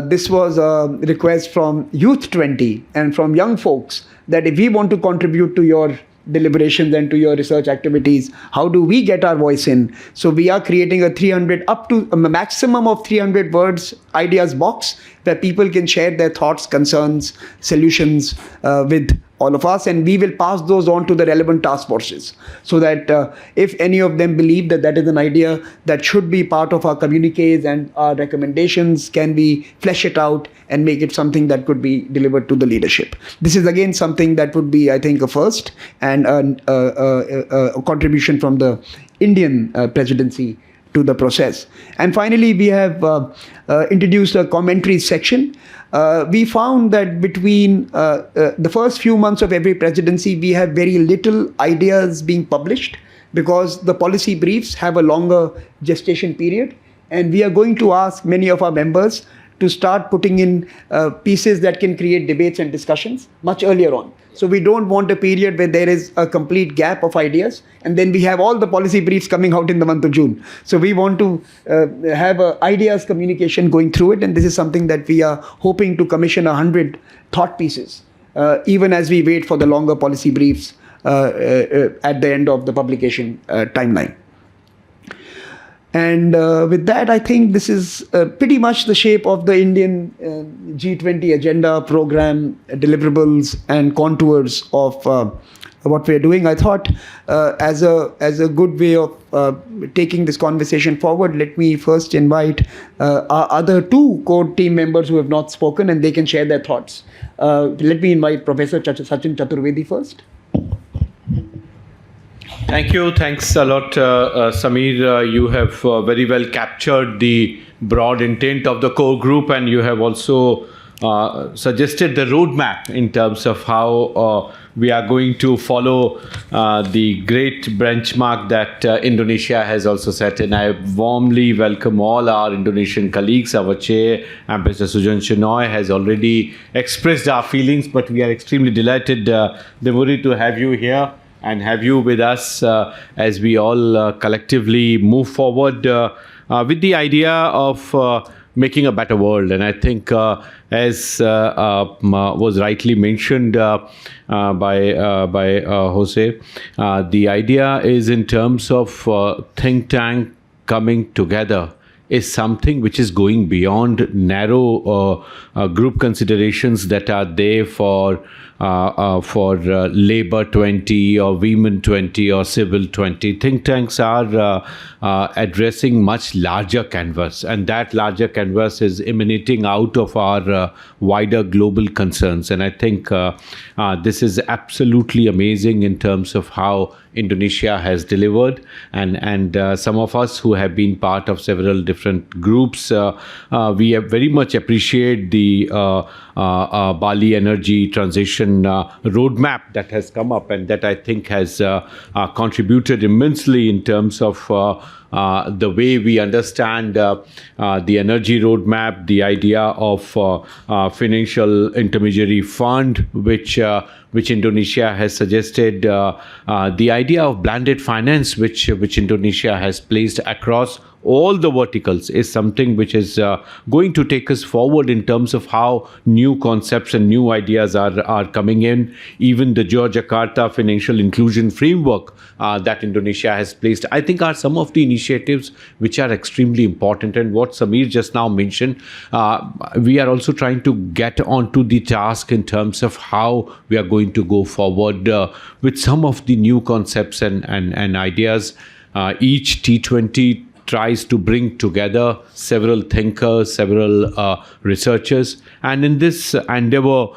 This was a request from Youth 20 and from young folks that if we want to contribute to your deliberations and to your research activities, how do we get our voice in? So we are creating a 300 up to a maximum of 300 words ideas box where people can share their thoughts, concerns, solutions with all of us, and we will pass those on to the relevant task forces so that if any of them believe that that is an idea that should be part of our communiques and our recommendations, can we flesh it out and make it something that could be delivered to the leadership. This is again something that would be, I think, a first and a contribution from the Indian presidency to the process. And finally, we have introduced a commentary section. We found that between the first few months of every presidency, we have very little ideas being published because the policy briefs have a longer gestation period. And we are going to ask many of our members to start putting in pieces that can create debates and discussions much earlier on. So we don't want a period where there is a complete gap of ideas and then we have all the policy briefs coming out in the month of June. So we want to have ideas communication going through it, and this is something that we are hoping to commission 100 thought pieces even as we wait for the longer policy briefs at the end of the publication timeline. And with that, I think this is pretty much the shape of the Indian G20 agenda, program, deliverables, and contours of what we are doing. I thought as a good way of taking this conversation forward, let me first invite our other two core team members who have not spoken, and they can share their thoughts. Let me invite Professor Sachin Chaturvedi first. Thank you. Thanks a lot, Samir. You have very well captured the broad intent of the core group, and you have also suggested the roadmap in terms of how we are going to follow the great benchmark that Indonesia has also set. And I warmly welcome all our Indonesian colleagues. Our chair, Ambassador Sujan Shenoy, has already expressed our feelings, but we are extremely delighted, Demuri, to have you here and have you with us as we all collectively move forward with the idea of making a better world. And I think as was rightly mentioned by Jose, the idea is in terms of think tank coming together is something which is going beyond narrow group considerations that are there for Labour 20 or Women 20 or Civil 20. Think tanks are addressing much larger canvas, and that larger canvas is emanating out of our wider global concerns. And I think this is absolutely amazing in terms of how Indonesia has delivered, and some of us who have been part of several different groups, we very much appreciate the Bali Energy Transition innovation roadmap that has come up, and that I think has contributed immensely in terms of the way we understand the energy roadmap, the idea of financial intermediary fund, which Indonesia has suggested, the idea of blended finance, which Indonesia has placed across all the verticals, is something which is going to take us forward in terms of how new concepts and new ideas are coming in. Even the Jakarta financial inclusion framework that Indonesia has placed, I think, are some of the initiatives which are extremely important. And what Samir just now mentioned, we are also trying to get onto the task in terms of how we are going to go forward with some of the new concepts and ideas. Each T20 tries to bring together several thinkers, several researchers. And in this endeavor,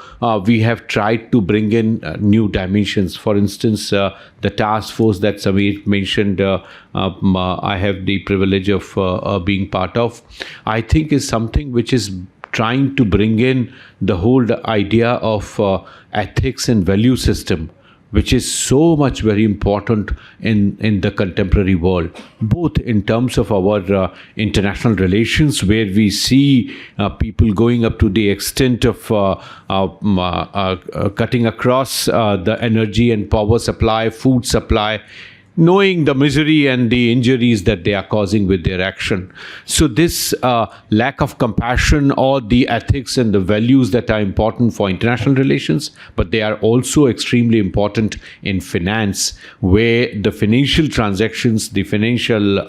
we have tried to bring in new dimensions. For instance, the task force that Samir mentioned, I have the privilege of being part of, I think is something which is trying to bring in the whole idea of ethics and value system, which is so much very important in the contemporary world, both in terms of our international relations, where we see people going up to the extent of cutting across the energy and power supply, food supply, knowing the misery and the injuries that they are causing with their action. So this lack of compassion or the ethics and the values that are important for international relations, but they are also extremely important in finance, where the financial transactions, the financial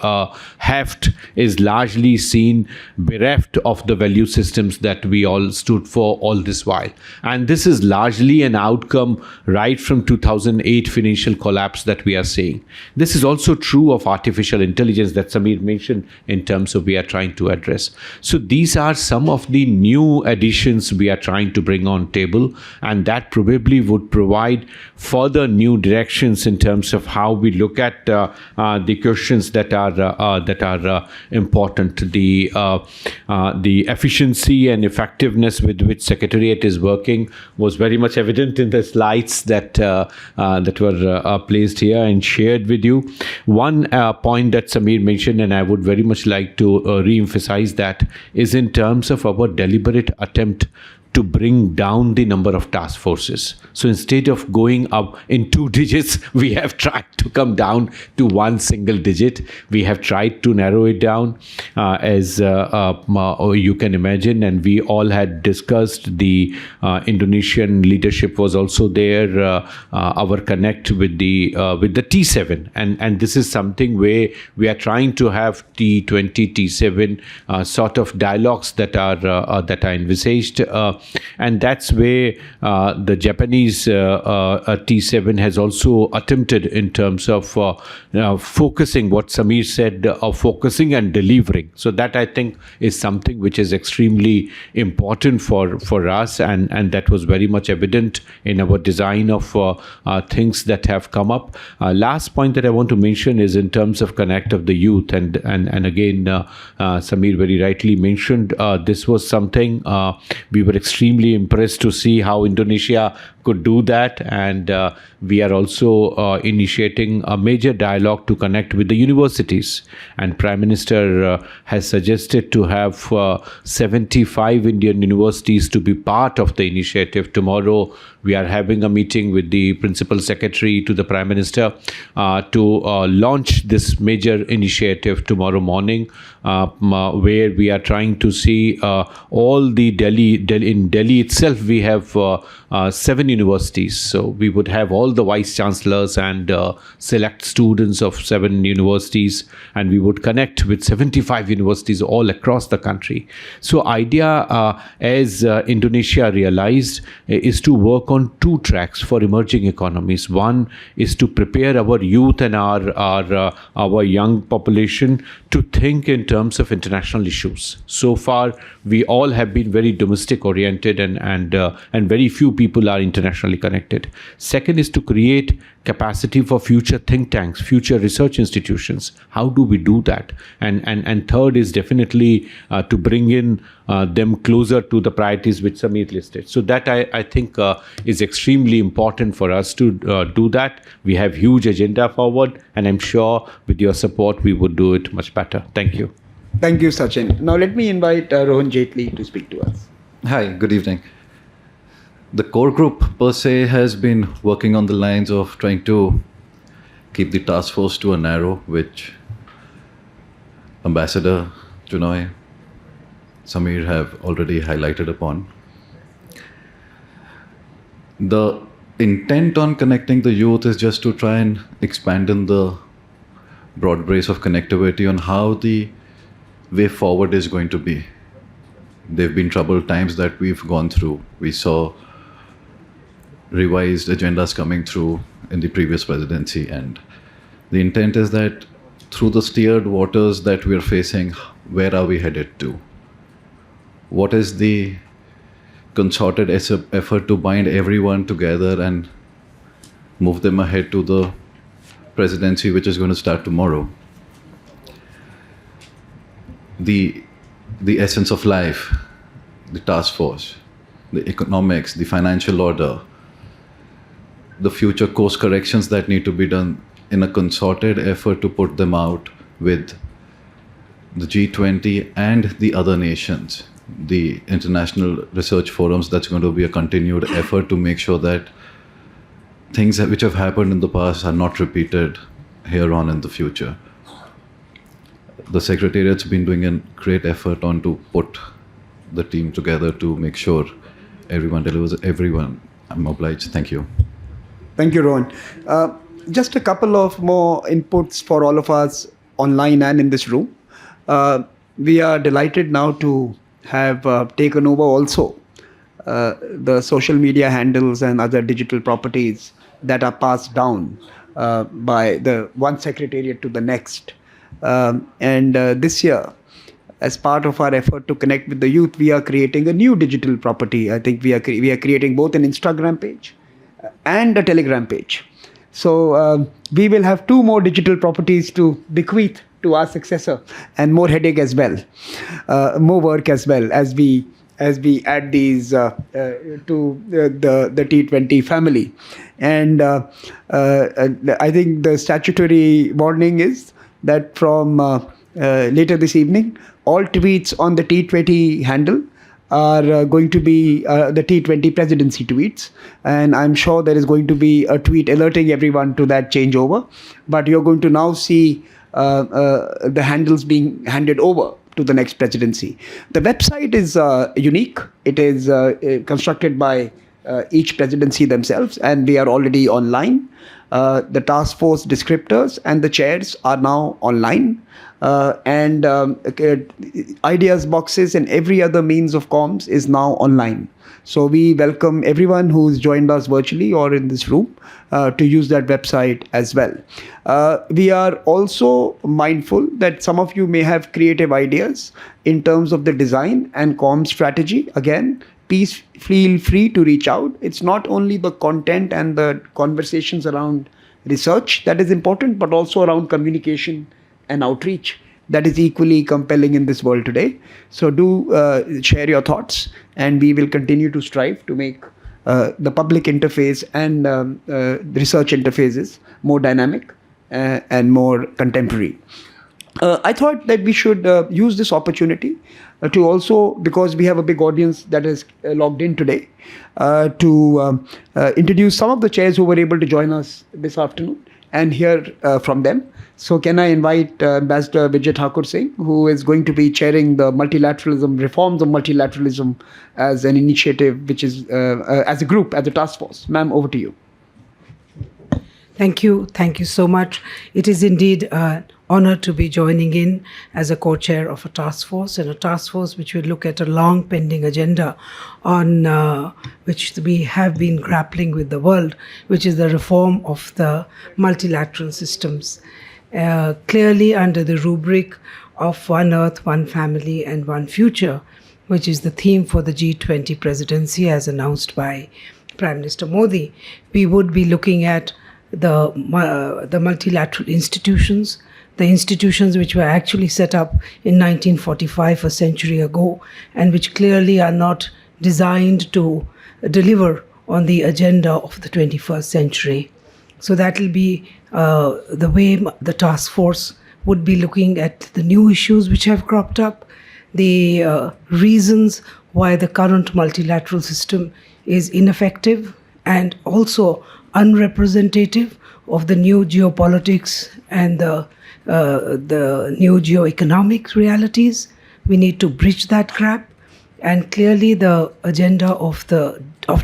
heft is largely seen bereft of the value systems that we all stood for all this while. And this is largely an outcome right from 2008 financial collapse that we are seeing. This is also true of artificial intelligence that Samir mentioned in terms of we are trying to address. So these are some of the new additions we are trying to bring on table, and that probably would provide further new directions in terms of how we look at the questions that are important. The efficiency and effectiveness with which Secretariat is working was very much evident in the slides that were placed here and shared with you. One point that Samir mentioned, and I would very much like to re-emphasize that, is in terms of our deliberate attempt to bring down the number of task forces. So instead of going up in 2 digits, we have tried to come down to one single digit. We have tried to narrow it down as you can imagine, and we all had discussed. The Indonesian leadership was also there, our connect with the T7, and this is something where we are trying to have T20, T7 sort of dialogues that are envisaged. And that's where the Japanese T7 has also attempted in terms of focusing, what Samir said, of focusing and delivering. So that, I think, is something which is extremely important for us, and that was very much evident in our design of things that have come up. Last point that I want to mention is in terms of connect of the youth, and again, Samir very rightly mentioned, this was something we were extremely impressed to see how Indonesia could do that, and we are also initiating a major dialogue to connect with the universities, and Prime Minister has suggested to have 75 Indian universities to be part of the initiative. Tomorrow we are having a meeting with the Principal Secretary to the Prime Minister to launch this major initiative tomorrow morning, where we are trying to see all the in Delhi itself we have 7 universities. So we would have all the vice chancellors and select students of 7 universities, and we would connect with 75 universities all across the country. So idea, as Indonesia realized, is to work on 2 tracks for emerging economies. One is to prepare our youth and our young population to think in terms of international issues. So far, we all have been very domestic oriented, and very few people are internationally connected. Second is to create capacity for future think tanks, future research institutions. How do we do that? And third is definitely to bring in them closer to the priorities which Samir listed. So that I think is extremely important for us to do that. We have huge agenda forward, and I'm sure with your support we would do it much better. Thank you. Thank you, Sachin. Now let me invite Rohan Jaitley to speak to us. Hi, good evening. The core group per se has been working on the lines of trying to keep the task force to a narrow, which Ambassador Chinoy, Samir have already highlighted upon. The intent on connecting the youth is just to try and expand in the broad base of connectivity on how the way forward is going to be. There have been troubled times that we've gone through. We saw revised agendas coming through in the previous presidency, and the intent is that through the steered waters that we're facing, where are we headed to? What is the concerted effort to bind everyone together and move them ahead to the presidency, which is going to start tomorrow? The essence of life, the task force, the economics, the financial order, the future course corrections that need to be done in a concerted effort to put them out with the G20 and the other nations, the international research forums. That's going to be a continued effort to make sure that things which have happened in the past are not repeated here on in the future. The Secretariat's been doing a great effort on to put the team together to make sure everyone delivers. Everyone, I'm obliged. Thank you. Thank you, Rohan. Just a couple of more inputs for all of us online and in this room. We are delighted now to have taken over also the social media handles and other digital properties that are passed down by the one secretariat to the next. This year, as part of our effort to connect with the youth, we are creating a new digital property. I think we are creating both an Instagram page and a Telegram page. So we will have 2 more digital properties to bequeath to our successor, and more headache as well, more work as well as we add these to the T20 family. And I think the statutory warning is that from later this evening, all tweets on the T20 handle are going to be the T20 presidency tweets, and I'm sure there is going to be a tweet alerting everyone to that changeover. But you're going to now see the handles being handed over to the next presidency. The website is unique. It is constructed by each presidency themselves, and we are already online. The task force descriptors and the chairs are now online. And ideas boxes and every other means of comms is now online. So we welcome everyone who's joined us virtually or in this room to use that website as well. We are also mindful that some of you may have creative ideas in terms of the design and comm strategy. Again, please feel free to reach out. It's not only the content and the conversations around research that is important, but also around communication and outreach that is equally compelling in this world today. So do share your thoughts, and we will continue to strive to make the public interface and research interfaces more dynamic and more contemporary. I thought that we should use this opportunity to also, because we have a big audience that is logged in today, to introduce some of the chairs who were able to join us this afternoon and hear from them. So can I invite Ambassador Vijay Thakur Singh, who is going to be chairing the multilateralism, reforms of multilateralism as an initiative, which is as a group, as a task force. Ma'am, over to you. Thank you. Thank you so much. It is indeed an honor to be joining in as a co-chair of a task force, and a task force which will look at a long pending agenda on which we have been grappling with the world, which is the reform of the multilateral systems. Clearly under the rubric of One Earth, One Family and One Future, which is the theme for the G20 presidency as announced by Prime Minister Modi, we would be looking at the multilateral institutions, the institutions which were actually set up in 1945, a century ago, and which clearly are not designed to deliver on the agenda of the 21st century. So that will be the way the task force would be looking at the new issues which have cropped up, the reasons why the current multilateral system is ineffective and also unrepresentative of the new geopolitics and the new geoeconomic realities. We need to bridge that gap, and clearly the agenda of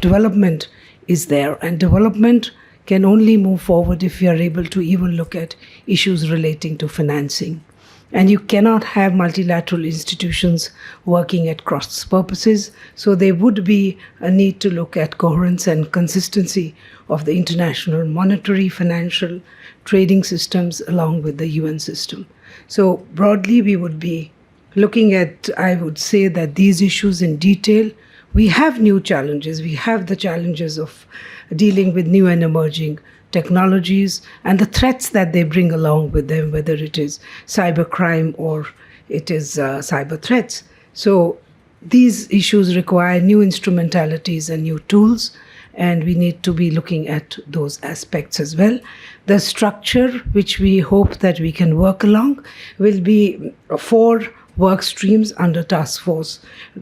development is there, and development can only move forward if we are able to even look at issues relating to financing. And you cannot have multilateral institutions working at cross purposes, so there would be a need to look at coherence and consistency of the international monetary, financial, trading systems along with the UN system. So broadly, we would be looking at, I would say, that these issues in detail. We have new challenges. We have the challenges of dealing with new and emerging technologies and the threats that they bring along with them, whether it is cybercrime or it is cyber threats. So these issues require new instrumentalities and new tools, and we need to be looking at those aspects as well. The structure, which we hope that we can work along, will be 4 work streams under task force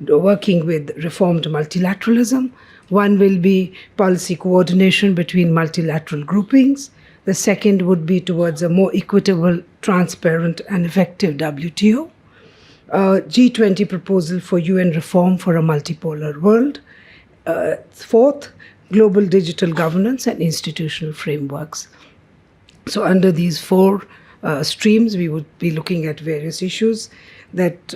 working with reformed multilateralism. One will be policy coordination between multilateral groupings. The second would be towards a more equitable, transparent, and effective WTO. G20 proposal for UN reform for a multipolar world. Fourth, global digital governance and institutional frameworks. So under these 4 streams, we would be looking at various issues that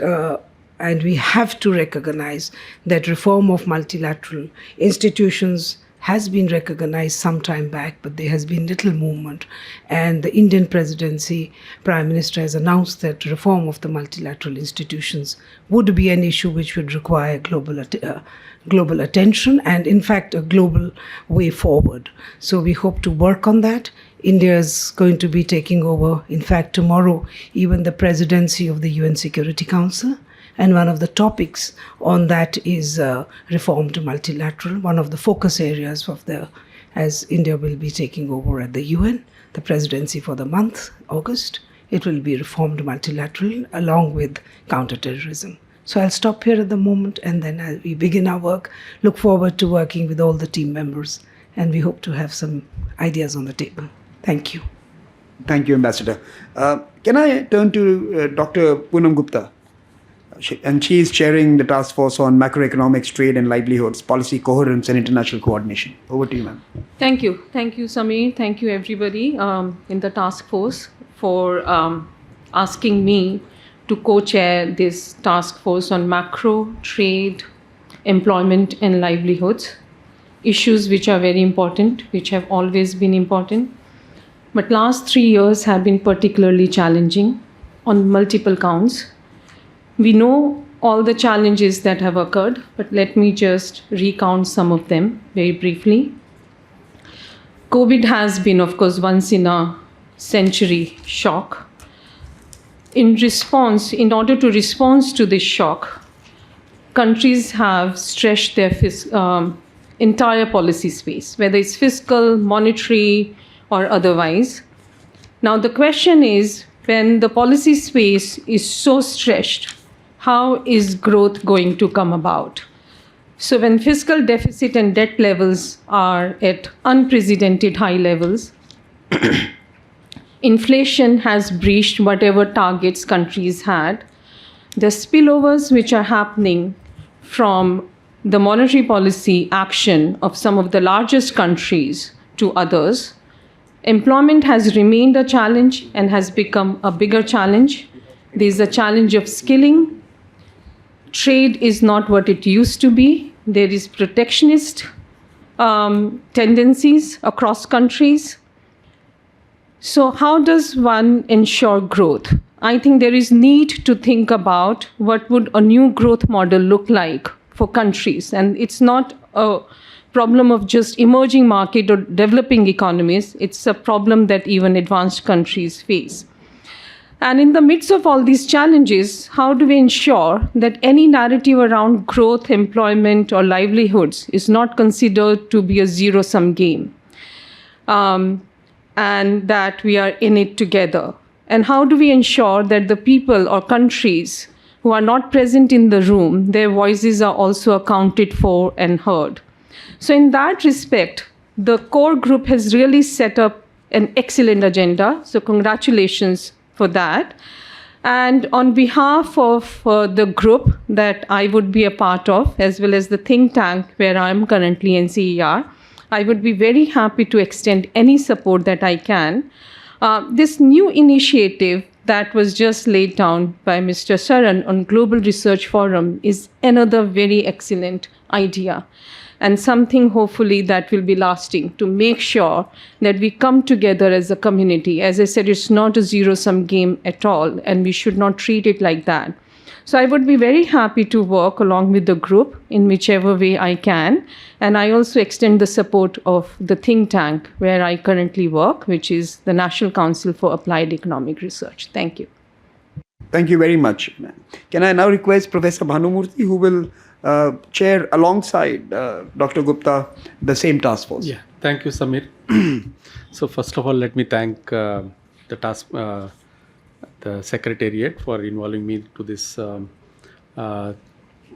and we have to recognize that reform of multilateral institutions has been recognized some time back, but there has been little movement. And the Indian Presidency, Prime Minister has announced that reform of the multilateral institutions would be an issue which would require global attention and, in fact, a global way forward. So we hope to work on that. India is going to be taking over, in fact, tomorrow, even the presidency of the UN Security Council. And one of the topics on that is reformed multilateral, one of the focus areas as India will be taking over at the UN, the presidency for the month, August. It will be reformed multilateral along with counterterrorism. So I'll stop here at the moment, and then as we begin our work, look forward to working with all the team members, and we hope to have some ideas on the table. Thank you. Thank you, Ambassador. Can I turn to Dr. Poonam Gupta? And she is chairing the task force on macroeconomics, trade and livelihoods, policy coherence and international coordination. Over to you, ma'am. Thank you. Thank you, Sameer. Thank you, everybody in the task force for asking me to co-chair this task force on macro, trade, employment and livelihoods, issues which are very important, which have always been important. But last 3 years have been particularly challenging on multiple counts. We know all the challenges that have occurred, but let me just recount some of them very briefly. COVID has been, of course, once in a century shock. In order to respond to this shock, countries have stretched their entire policy space, whether it's fiscal, monetary, or otherwise. Now, the question is, when the policy space is so stretched, how is growth going to come about? So when fiscal deficit and debt levels are at unprecedented high levels, inflation has breached whatever targets countries had, the spillovers which are happening from the monetary policy action of some of the largest countries to others, employment has remained a challenge and has become a bigger challenge. There's a challenge of skilling. Trade is not what it used to be. There is protectionist tendencies across countries. So how does one ensure growth? I think there is need to think about what would a new growth model look like for countries. And it's not a problem of just emerging market or developing economies. It's a problem that even advanced countries face. And in the midst of all these challenges, how do we ensure that any narrative around growth, employment, or livelihoods is not considered to be a zero-sum game, and that we are in it together? And how do we ensure that the people or countries who are not present in the room, their voices are also accounted for and heard? So in that respect, the core group has really set up an excellent agenda. So congratulations for that. And on behalf of the group that I would be a part of, as well as the think tank where I'm currently in CER, I would be very happy to extend any support that I can. This new initiative that was just laid down by Mr. Saran on Global Research Forum is another very excellent idea, and something hopefully that will be lasting, to make sure that we come together as a community. As I said, it's not a zero-sum game at all, and we should not treat it like that. So I would be very happy to work along with the group in whichever way I can. And I also extend the support of the think tank where I currently work, which is the National Council for Applied Economic Research. Thank you. Thank you very much. Can I now request Professor Bhanumurthy, who will chair alongside Dr. Gupta the same task force? Yeah, thank you, Samir. So first of all, let me thank the Secretariat for involving me to this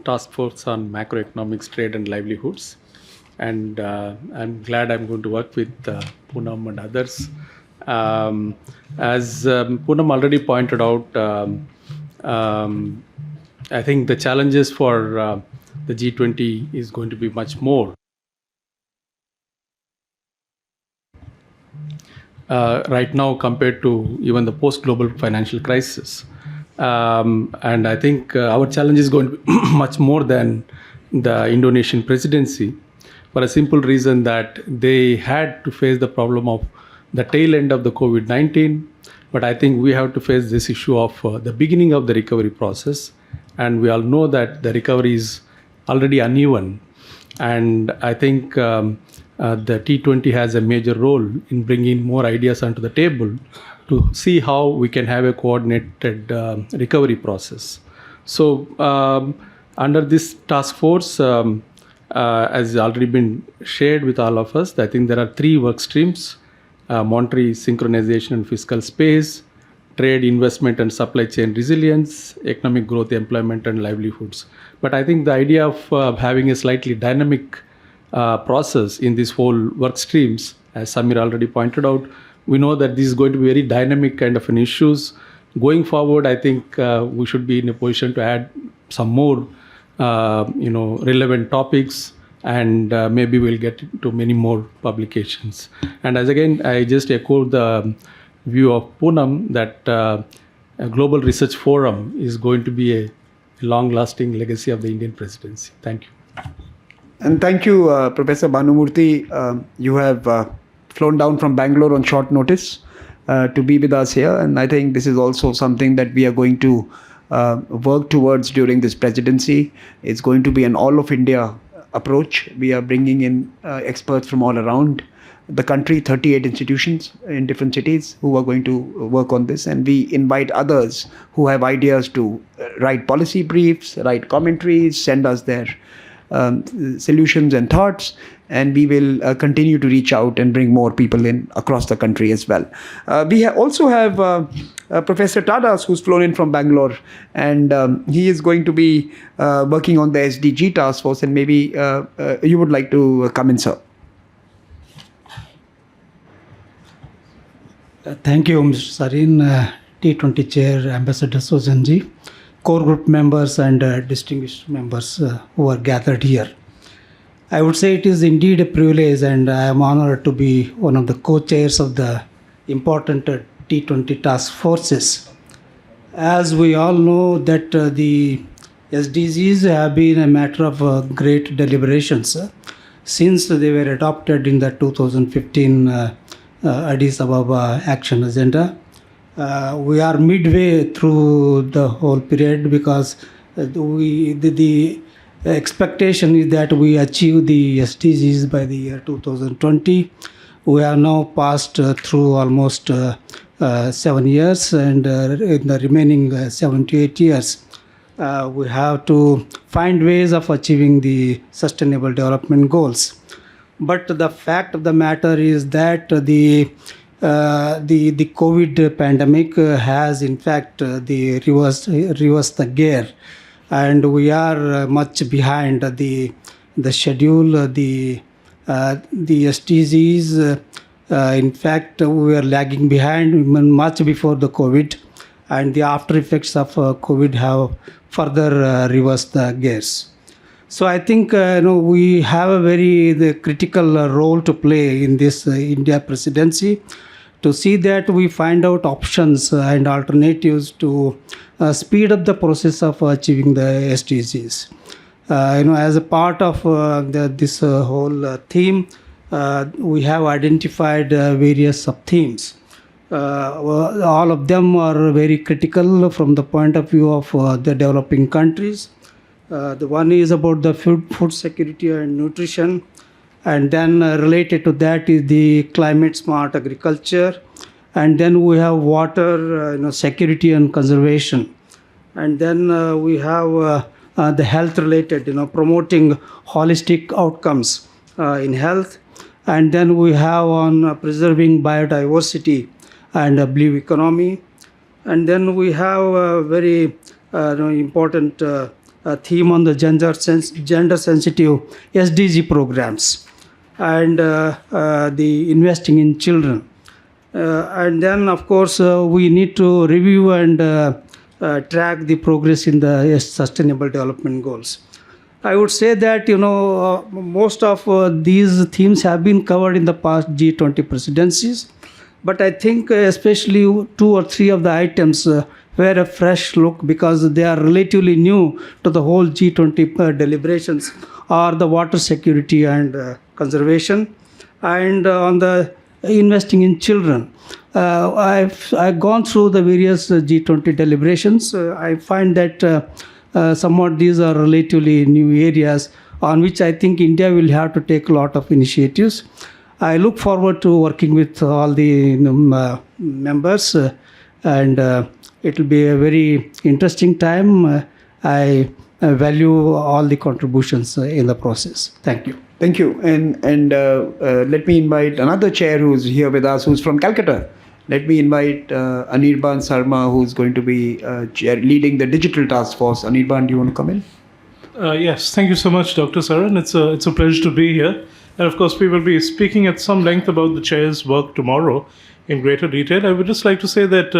task force on macroeconomics, trade and livelihoods. And I'm glad I'm going to work with Poonam and others. As Poonam already pointed out, I think the challenges for the G20 is going to be much more. Right now compared to even the post-global financial crisis. And I think our challenge is going to be much more than the Indonesian presidency, for a simple reason that they had to face the problem of the tail end of the COVID-19. But I think we have to face this issue of the beginning of the recovery process. And we all know that the recovery is already uneven. And I think the T20 has a major role in bringing more ideas onto the table to see how we can have a coordinated recovery process. So under this task force, as already been shared with all of us, I think there are 3 work streams: monetary synchronization and fiscal space, trade, investment and supply chain resilience, economic growth, employment and livelihoods. But I think the idea of having a slightly dynamic process in this whole work streams, as Samir already pointed out, we know that this is going to be very dynamic kind of an issues. Going forward, I think we should be in a position to add some more relevant topics, and maybe we'll get to many more publications. And as again, I just echo the view of Poonam that a Global Research Forum is going to be a long-lasting legacy of the Indian presidency. Thank you. And thank you, Professor Bhanumurthy. You have flown down from Bangalore on short notice to be with us here. And I think this is also something that we are going to work towards during this presidency. It's going to be an all of India approach. We are bringing in experts from all around the country, 38 institutions in different cities who are going to work on this. And we invite others who have ideas to write policy briefs, write commentaries, send us their solutions and thoughts, and we will continue to reach out and bring more people in across the country as well. We also have Professor Tadas, who's flown in from Bangalore, and he is going to be working on the SDG task force, and maybe you would like to come in, sir. Thank you, Mr. Sarin, T20 Chair, Ambassador Sojanji, core group members and distinguished members who are gathered here. I would say it is indeed a privilege, and I am honored to be one of the co-chairs of the important T20 task forces. As we all know that the SDGs have been a matter of great deliberations since they were adopted in the 2015 Addis Ababa Action Agenda. We are midway through the whole period because the expectation is that we achieve the SDGs by the year 2020. We have now passed through almost 7 years, and in the remaining 7 to 8 years, we have to find ways of achieving the sustainable development goals. But the fact of the matter is that the COVID pandemic has in fact reversed the gear, and we are much behind the schedule, the SDGs. In fact, we are lagging behind much before the COVID, and the after effects of COVID have further reversed the gears. So I think we have a very critical role to play in this India presidency, to see that we find out options and alternatives to speed up the process of achieving the SDGs. As a part of this whole theme, we have identified various sub-themes. All of them are very critical from the point of view of the developing countries. The one is about the food security and nutrition, and then related to that is the climate smart agriculture, and then we have water security and conservation, and then we have the health related, promoting holistic outcomes in health, and then we have on preserving biodiversity and a blue economy, and then we have a very important theme on the gender sensitive SDG programs, and the investing in children, and then of course we need to review and track the progress in the sustainable development goals. I would say that most of these themes have been covered in the past G20 presidencies, but I think especially 2 or 3 of the items were a fresh look because they are relatively new to the whole G20 deliberations, are the water security and conservation, and on the investing in children. I've gone through the various G20 deliberations. I find that somewhat these are relatively new areas on which I think India will have to take a lot of initiatives. I look forward to working with all the members, and it will be a very interesting time. I value all the contributions in the process. Thank you. Thank you. And let me invite another chair who's here with us, who's from Calcutta. Let me invite Anirban Sarma, who's going to be leading the digital task force. Anirban, do you want to come in? Yes, thank you so much, Dr. Saran. It's a pleasure to be here. And of course, we will be speaking at some length about the chair's work tomorrow in greater detail. I would just like to say that,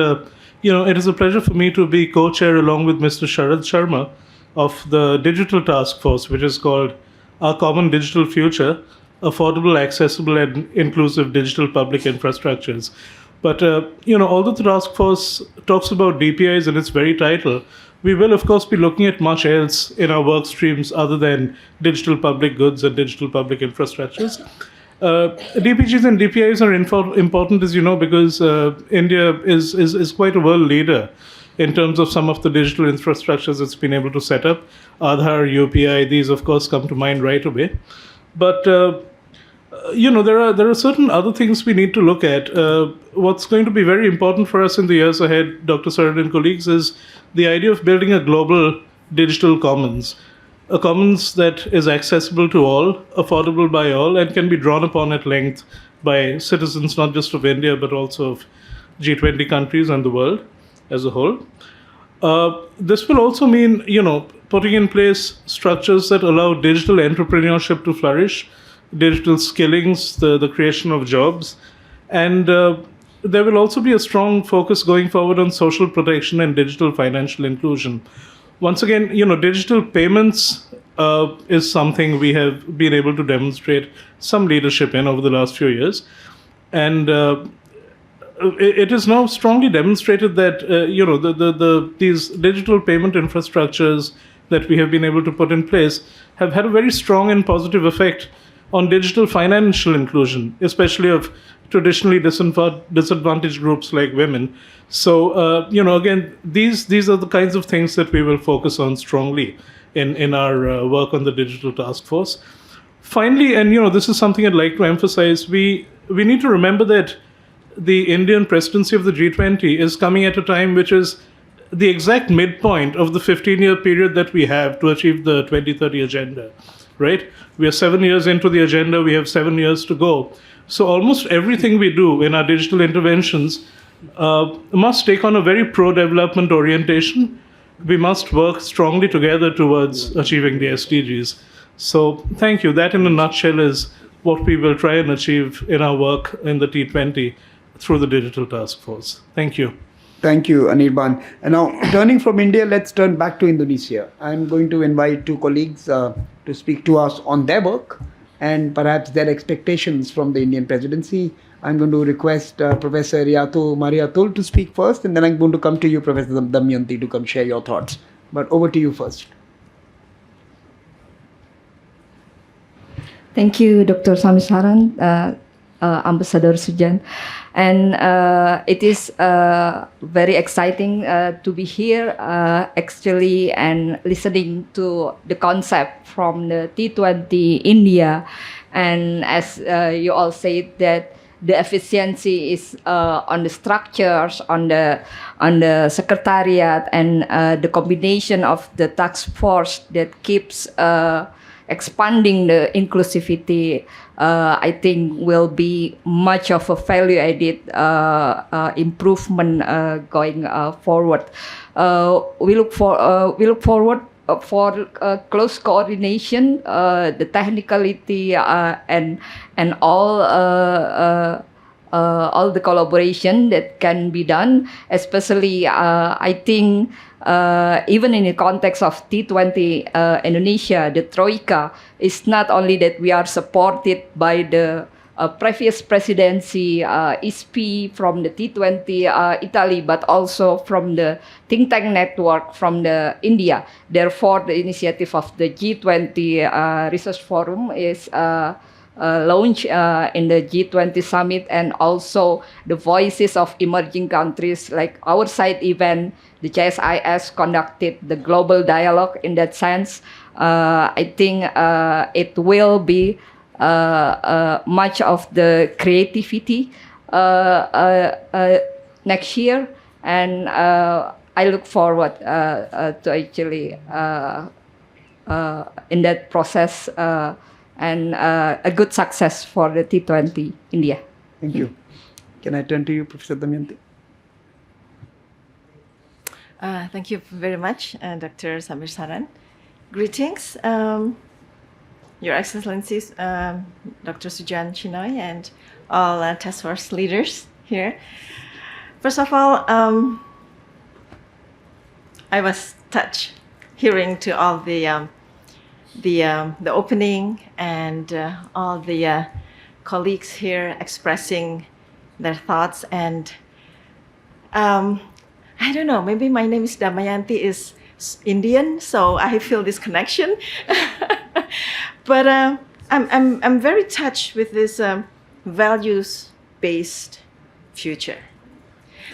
it is a pleasure for me to be co-chair along with Mr. Sharad Sharma of the digital task force, which is called Our Common Digital Future, Affordable, Accessible and Inclusive Digital Public Infrastructures. But, although the task force talks about DPIs in its very title, we will, of course, be looking at much else in our work streams other than digital public goods and digital public infrastructures. DPGs and DPIs are important, as you know, because India is quite a world leader in terms of some of the digital infrastructures it's been able to set up. Aadhaar, UPI, these, of course, come to mind right away. But there are certain other things we need to look at. What's going to be very important for us in the years ahead, Dr. Saran and colleagues, is the idea of building a global digital commons, a commons that is accessible to all, affordable by all, and can be drawn upon at length by citizens not just of India, but also of G20 countries and the world as a whole. This will also mean, putting in place structures that allow digital entrepreneurship to flourish, digital skillings, the creation of jobs, and there will also be a strong focus going forward on social protection and digital financial inclusion. Once again, digital payments is something we have been able to demonstrate some leadership in over the last few years, and it is now strongly demonstrated that these digital payment infrastructures that we have been able to put in place have had a very strong and positive effect on digital financial inclusion, especially of traditionally disadvantaged groups like women. So, again, these are the kinds of things that we will focus on strongly in our work on the digital task force. Finally, and this is something I'd like to emphasize, we need to remember that the Indian presidency of the G20 is coming at a time which is the exact midpoint of the 15-year period that we have to achieve the 2030 agenda, right? We are 7 years into the agenda, we have 7 years to go. So almost everything we do in our digital interventions must take on a very pro-development orientation. We must work strongly together towards achieving the SDGs. So thank you. That in a nutshell is what we will try and achieve in our work in the T20 through the digital task force. Thank you. Thank you, Anirban. And now, turning from India, let's turn back to Indonesia. I'm going to invite two colleagues to speak to us on their work and perhaps their expectations from the Indian presidency. I'm going to request Professor Riato Mariatul to speak first, and then I'm going to come to you, Professor Damayanti, to come share your thoughts. But over to you first. Thank you, Dr. Samisaran, Ambassador Sujan. And it is very exciting to be here actually and listening to the concept from the T20 India. And as you all said that the efficiency is on the structures, on the Secretariat, and the combination of the task force that keeps expanding the inclusivity, I think will be much of a value-added improvement going forward. We look forward for close coordination, the technicality, and all the collaboration that can be done. Especially, I think. Even in the context of T20 Indonesia, the Troika is not only that we are supported by the previous presidency, ISP from the T20 Italy, but also from the think tank network from the India. Therefore, the initiative of the G20 Research Forum is launched in the G20 summit, and also the voices of emerging countries like our side event. The JSIS conducted the global dialogue in that sense. I think it will be much of the creativity next year, and I look forward to actually in that process and a good success for the T20 India. Thank you. Can I turn to you, Professor Damayanti? Thank you very much, Dr. Samir Saran. Greetings, Your Excellencies, Dr. Sujan Chinoy, and all task force leaders here. First of all, I was touched hearing to all the opening and all the colleagues here expressing their thoughts, and I don't know, maybe my name is Damayanti is Indian, so I feel this connection. But I'm very touched with this values-based future.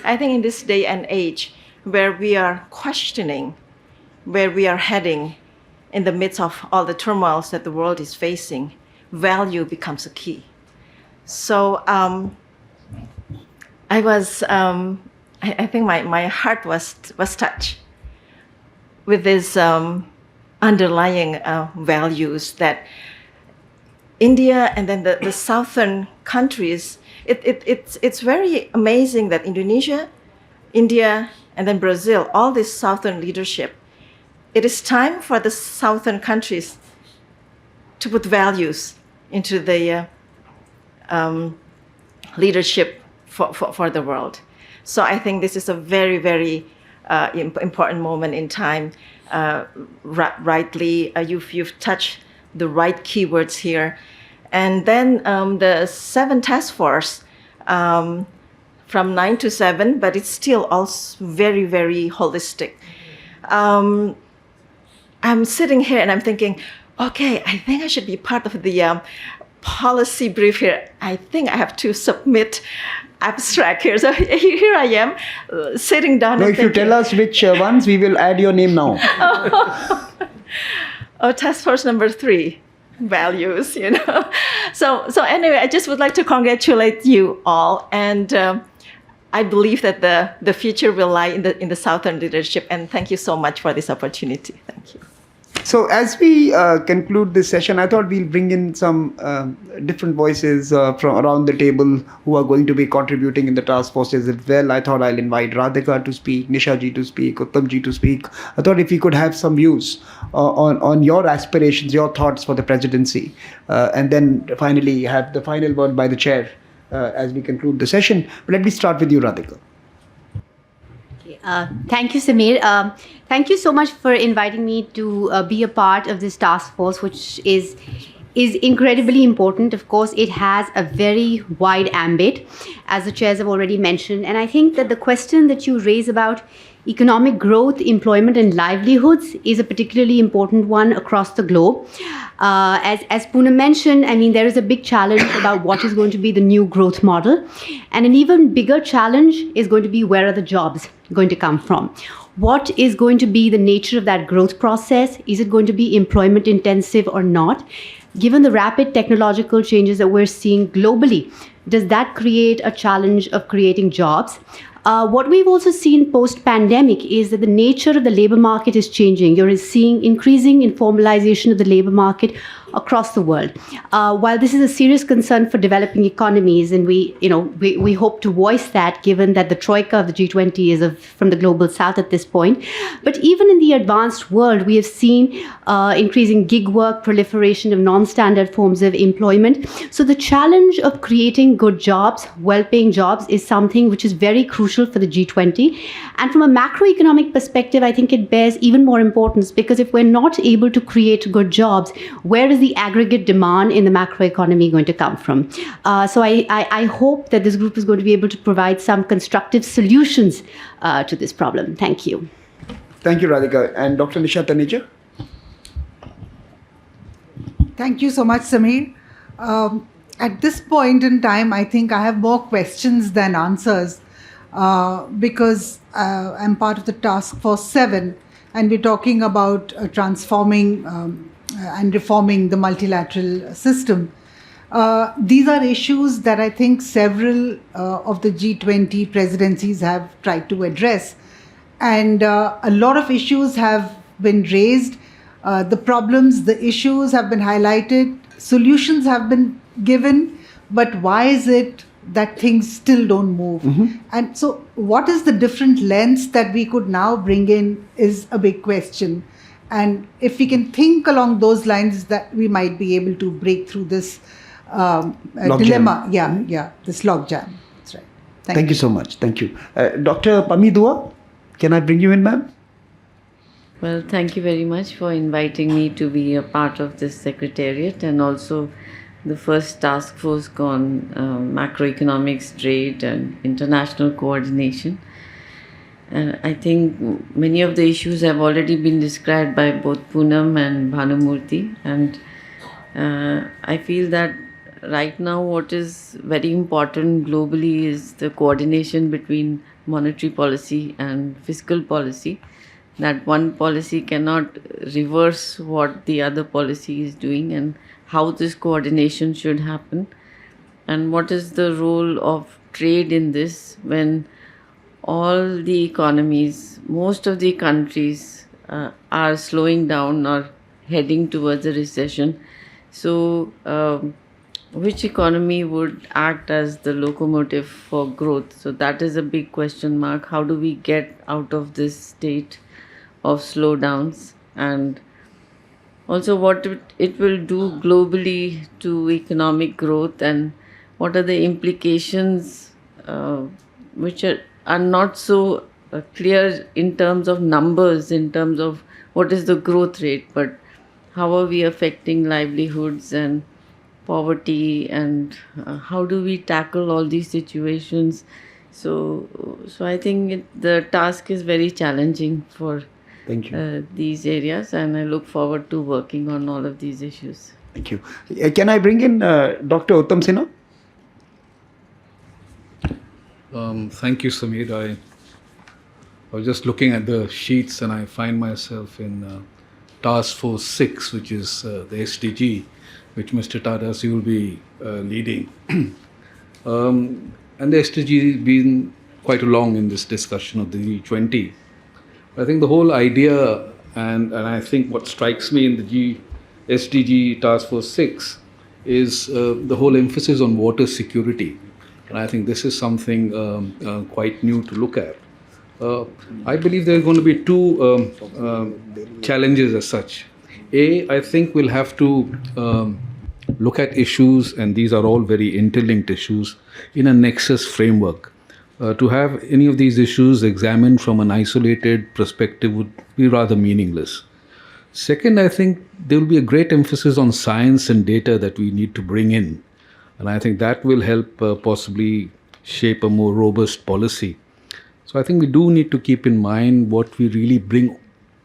I think in this day and age where we are questioning where we are heading in the midst of all the turmoils that the world is facing, value becomes a key. So I think my heart was touched with this underlying values that India and then the southern countries. It's very amazing that Indonesia, India, and then Brazil, all this southern leadership. It is time for the southern countries to put values into the leadership for the world. So I think this is a very, very important moment in time. Rightly, you've touched the right keywords here. And then the 7 task force from 9 to 7, but it's still also very, very holistic. I'm sitting here and I'm thinking, okay, I think I should be part of the policy brief here. I think I have to submit abstract here. So here I am sitting down. No, and if you tell us which ones, we will add your name now. task force number 3, values, So anyway, I just would like to congratulate you all, and I believe that the future will lie in the Southern leadership. And thank you so much for this opportunity. Thank you. So as we conclude this session, I thought we'll bring in some different voices from around the table who are going to be contributing in the task forces as well. I thought I'll invite Radhika to speak, Nisha ji to speak, Uttam ji to speak. I thought if we could have some views on your aspirations, your thoughts for the presidency, and then finally have the final word by the chair as we conclude the session. But let me start with you, Radhika. Thank you, Samir. Thank you so much for inviting me to be a part of this task force, which is incredibly important. Of course, it has a very wide ambit, as the chairs have already mentioned. And I think that the question that you raise about economic growth, employment, and livelihoods is a particularly important one across the globe. As Poonam mentioned, I mean, there is a big challenge about what is going to be the new growth model. And an even bigger challenge is going to be, where are the jobs going to come from? What is going to be the nature of that growth process? Is it going to be employment intensive or not? Given the rapid technological changes that we're seeing globally, does that create a challenge of creating jobs? What we've also seen post-pandemic is that the nature of the labor market is changing. You're seeing increasing informalization of the labor market across the world. While this is a serious concern for developing economies, and we hope to voice that, given that the troika of the G20 is from the global south at this point. But even in the advanced world, we have seen increasing gig work, proliferation of non-standard forms of employment. So the challenge of creating good jobs, well-paying jobs, is something which is very crucial for the G20. And from a macroeconomic perspective, I think it bears even more importance, because if we're not able to create good jobs, where is the aggregate demand in the macroeconomy going to come from? So I hope that this group is going to be able to provide some constructive solutions to this problem. Thank you. Thank you, Radhika. And Dr. Nisha Taneja? Thank you so much, Samir. At this point in time, I think I have more questions than answers, because I'm part of the Task Force 7, and we're talking about transforming and reforming the multilateral system. These are issues that I think several of the G20 presidencies have tried to address. And a lot of issues have been raised. The problems, the issues have been highlighted. Solutions have been given. But why is it that things still don't move? And so what is the different lens that we could now bring in is a big question. And if we can think along those lines, that we might be able to break through this dilemma. This logjam. That's right. Thank you so much. Thank you. Dr. Pamidua, can I bring you in, ma'am? Well, thank you very much for inviting me to be a part of this secretariat, and also the first task force on macroeconomics, trade, and international coordination. And I think many of the issues have already been described by both Poonam and Bhanumurthy. And I feel that right now what is very important globally is the coordination between monetary policy and fiscal policy. That one policy cannot reverse what the other policy is doing, and how this coordination should happen. And what is the role of trade in this, when all the economies, most of the countries are slowing down or heading towards a recession. So which economy would act as the locomotive for growth? So that is a big question mark. How do we get out of this state of slowdowns? And also what it will do globally to economic growth, and what are the implications which are not so clear in terms of numbers, in terms of what is the growth rate, but how are we affecting livelihoods and poverty, and how do we tackle all these situations? So I think the task is very challenging for these areas, and I look forward to working on all of these issues. Thank you. Can I bring in Dr. Uttam Sinha? Thank you, Samir. I was just looking at the sheets, and I find myself in Task Force 6, which is the SDG, which Mr. Tadas, you will be leading. And the SDG has been quite along in this discussion of the G20. I think the whole idea, and I think what strikes me in the SDG Task Force 6 is the whole emphasis on water security. And I think this is something quite new to look at. I believe there are going to be two challenges as such. I think we'll have to look at issues, and these are all very interlinked issues, in a nexus framework. To have any of these issues examined from an isolated perspective would be rather meaningless. Second, I think there will be a great emphasis on science and data that we need to bring in. And I think that will help possibly shape a more robust policy. So I think we do need to keep in mind what we really bring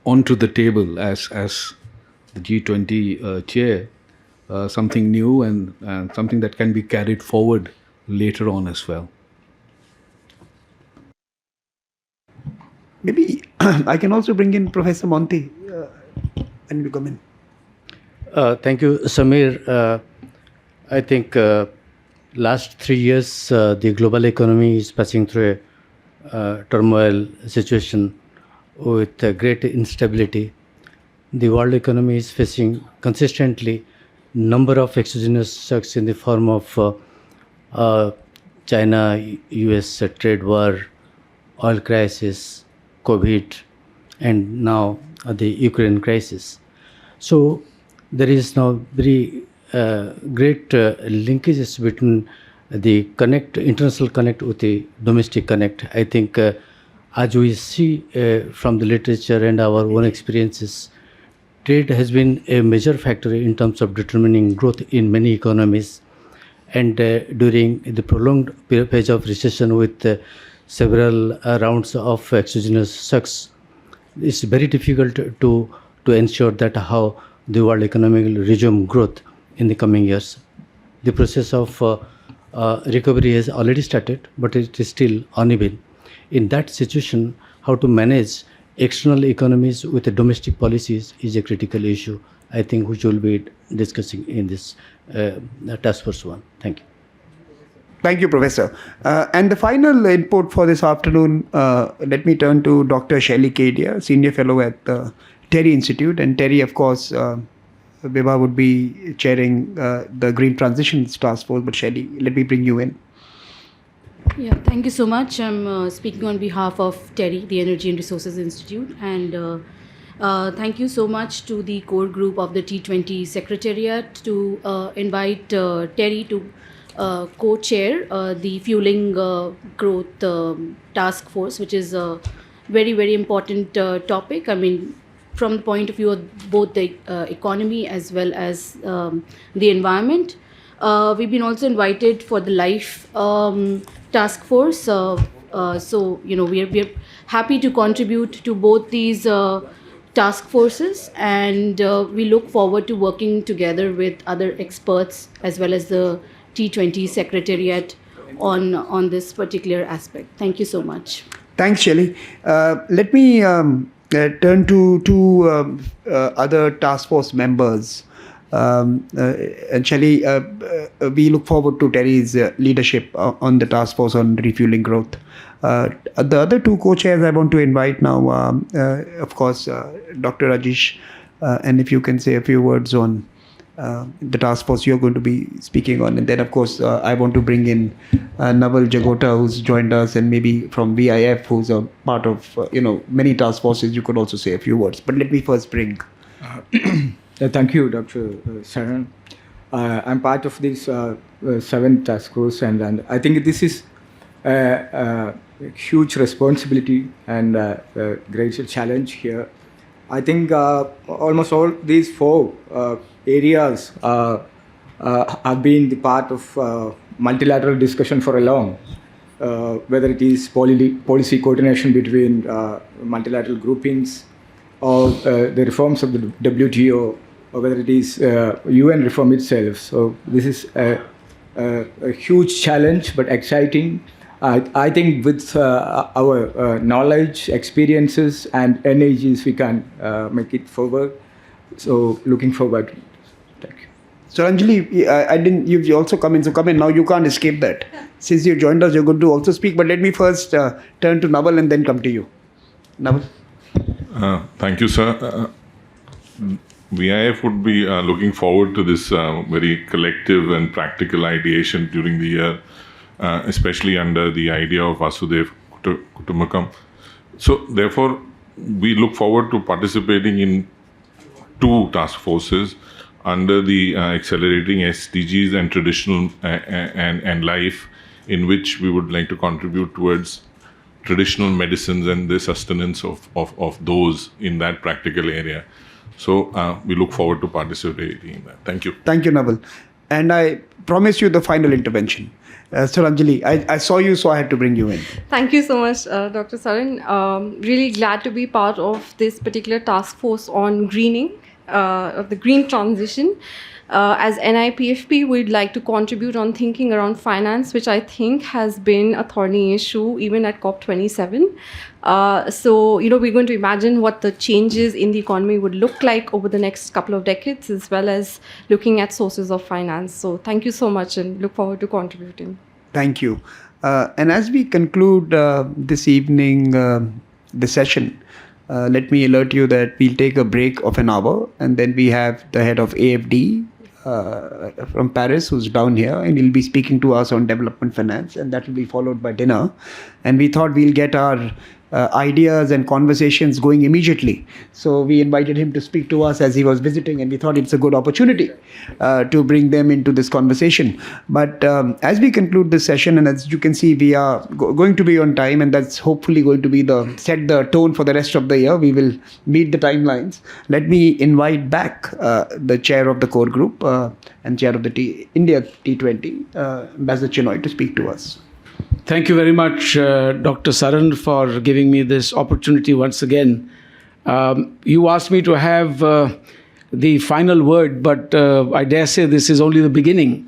onto the table as the G20 chair, something new and something that can be carried forward later on as well. Maybe I can also bring in Professor Monti when you come in. Thank you, Samir. I think last 3 years, the global economy is passing through a turmoil situation with great instability. The world economy is facing consistently number of exogenous shocks in the form of China-US trade war, oil crisis, COVID, and now the Ukraine crisis. So there is now very great linkages between the international connect with the domestic connect. I think as we see from the literature and our own experiences, trade has been a major factor in terms of determining growth in many economies. And during the prolonged phase of recession with several rounds of exogenous shocks, it's very difficult to ensure that how the world economy will resume growth in the coming years. The process of recovery has already started, but it is still uneven. In that situation, how to manage external economies with the domestic policies is a critical issue, I think, which we'll be discussing in this Task Force 1. Thank you. Thank you, Professor. And the final input for this afternoon, let me turn to Dr. Shelley Kedia, Senior Fellow at the Terry Institute. And Terry, of course, Vibha would be chairing the Green Transitions Task Force, but Shelley, let me bring you in. Yeah, thank you so much. I'm speaking on behalf of TERI, the Energy and Resources Institute, and thank you so much to the core group of the T20 Secretariat to invite TERI to co-chair the Fueling Growth Task Force, which is a very, very important topic. I mean, from the point of view of both the economy as well as the environment. We've been also invited for the Life Task Force. So, you know, we're happy to contribute to both these task forces, and we look forward to working together with other experts as well as the T20 Secretariat on this particular aspect. Thank you so much. Thanks, Shelley. Let me turn to two other task force members. And Shelley, we look forward to Terry's leadership on the task force on refueling growth. The other two co-chairs I want to invite now, of course, Dr. Rajesh, and if you can say a few words on the task force you're going to be speaking on. And then, of course, I want to bring in Naval Jagota, who's joined us, and maybe from VIF, who's a part of, many task forces. You could also say a few words. But let me first bring... Thank you, Dr. Sharon. I'm part of this 7th task force, and I think this is a huge responsibility and a great challenge here. I think almost all these 4 areas have been the part of multilateral discussion for a long, whether it is policy coordination between multilateral groupings, or the reforms of the WTO, or whether it is UN reform itself. So this is a huge challenge, but exciting. I think with our knowledge, experiences, and energies, we can make it forward. So looking forward. So Anjali, I didn't. You've also come in. So come in now. You can't escape that. Since you joined us, you're going to also speak. But let me first turn to Naval and then come to you. Naval. Thank you, sir. VIF would be looking forward to this very collective and practical ideation during the year, especially under the idea of Vasudev Kutumbakam. So therefore, we look forward to participating in 2 task forces under the accelerating SDGs and traditional and life, in which we would like to contribute towards traditional medicines and the sustenance of those in that practical area. So we look forward to participating in that. Thank you. Thank you, Naval. And I promise you the final intervention. So Anjali, I saw you, so I had to bring you in. Thank you so much, Dr. Saran. Really glad to be part of this particular task force on greening, of the green transition. As NIPFP, we'd like to contribute on thinking around finance, which I think has been a thorny issue even at COP27. So, we're going to imagine what the changes in the economy would look like over the next couple of decades, as well as looking at sources of finance. So thank you so much and look forward to contributing. Thank you. And as we conclude this evening, the session, let me alert you that we'll take a break of an hour, and then we have the head of AFD from Paris, who's down here, and he'll be speaking to us on development finance, and that will be followed by dinner. And we thought we'll get our ideas and conversations going immediately. So we invited him to speak to us as he was visiting, and we thought it's a good opportunity to bring them into this conversation. But as we conclude this session, and as you can see, we are going to be on time, and that's hopefully going to be set the tone for the rest of the year. We will meet the timelines. Let me invite back the chair of the core group and chair of the India T20, Ambassador Chinoy, to speak to us. Thank you very much, Dr. Saran, for giving me this opportunity once again. You asked me to have the final word, but I dare say this is only the beginning.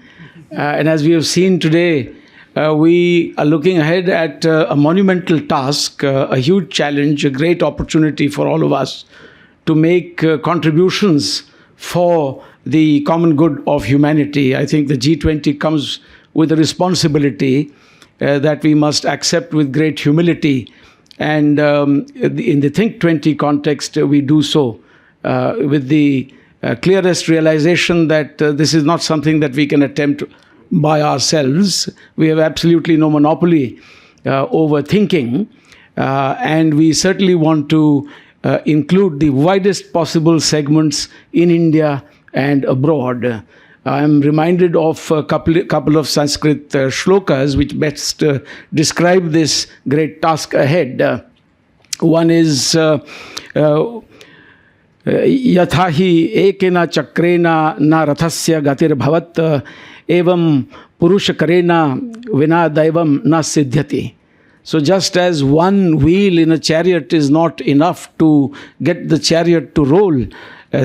And as we have seen today, we are looking ahead at a monumental task, a huge challenge, a great opportunity for all of us to make contributions for the common good of humanity. I think the G20 comes with a responsibility that we must accept with great humility. And in the Think 20 context, we do so with the clearest realization that this is not something that we can attempt by ourselves. We have absolutely no monopoly over thinking. And we certainly want to include the widest possible segments in India and abroad. I am reminded of a couple of Sanskrit shlokas which best describe this great task ahead. One is Yathahi ekena chakrena na rathasya gatir bhavat evam purushakarena vina daivam na siddhyati. So just as one wheel in a chariot is not enough to get the chariot to roll,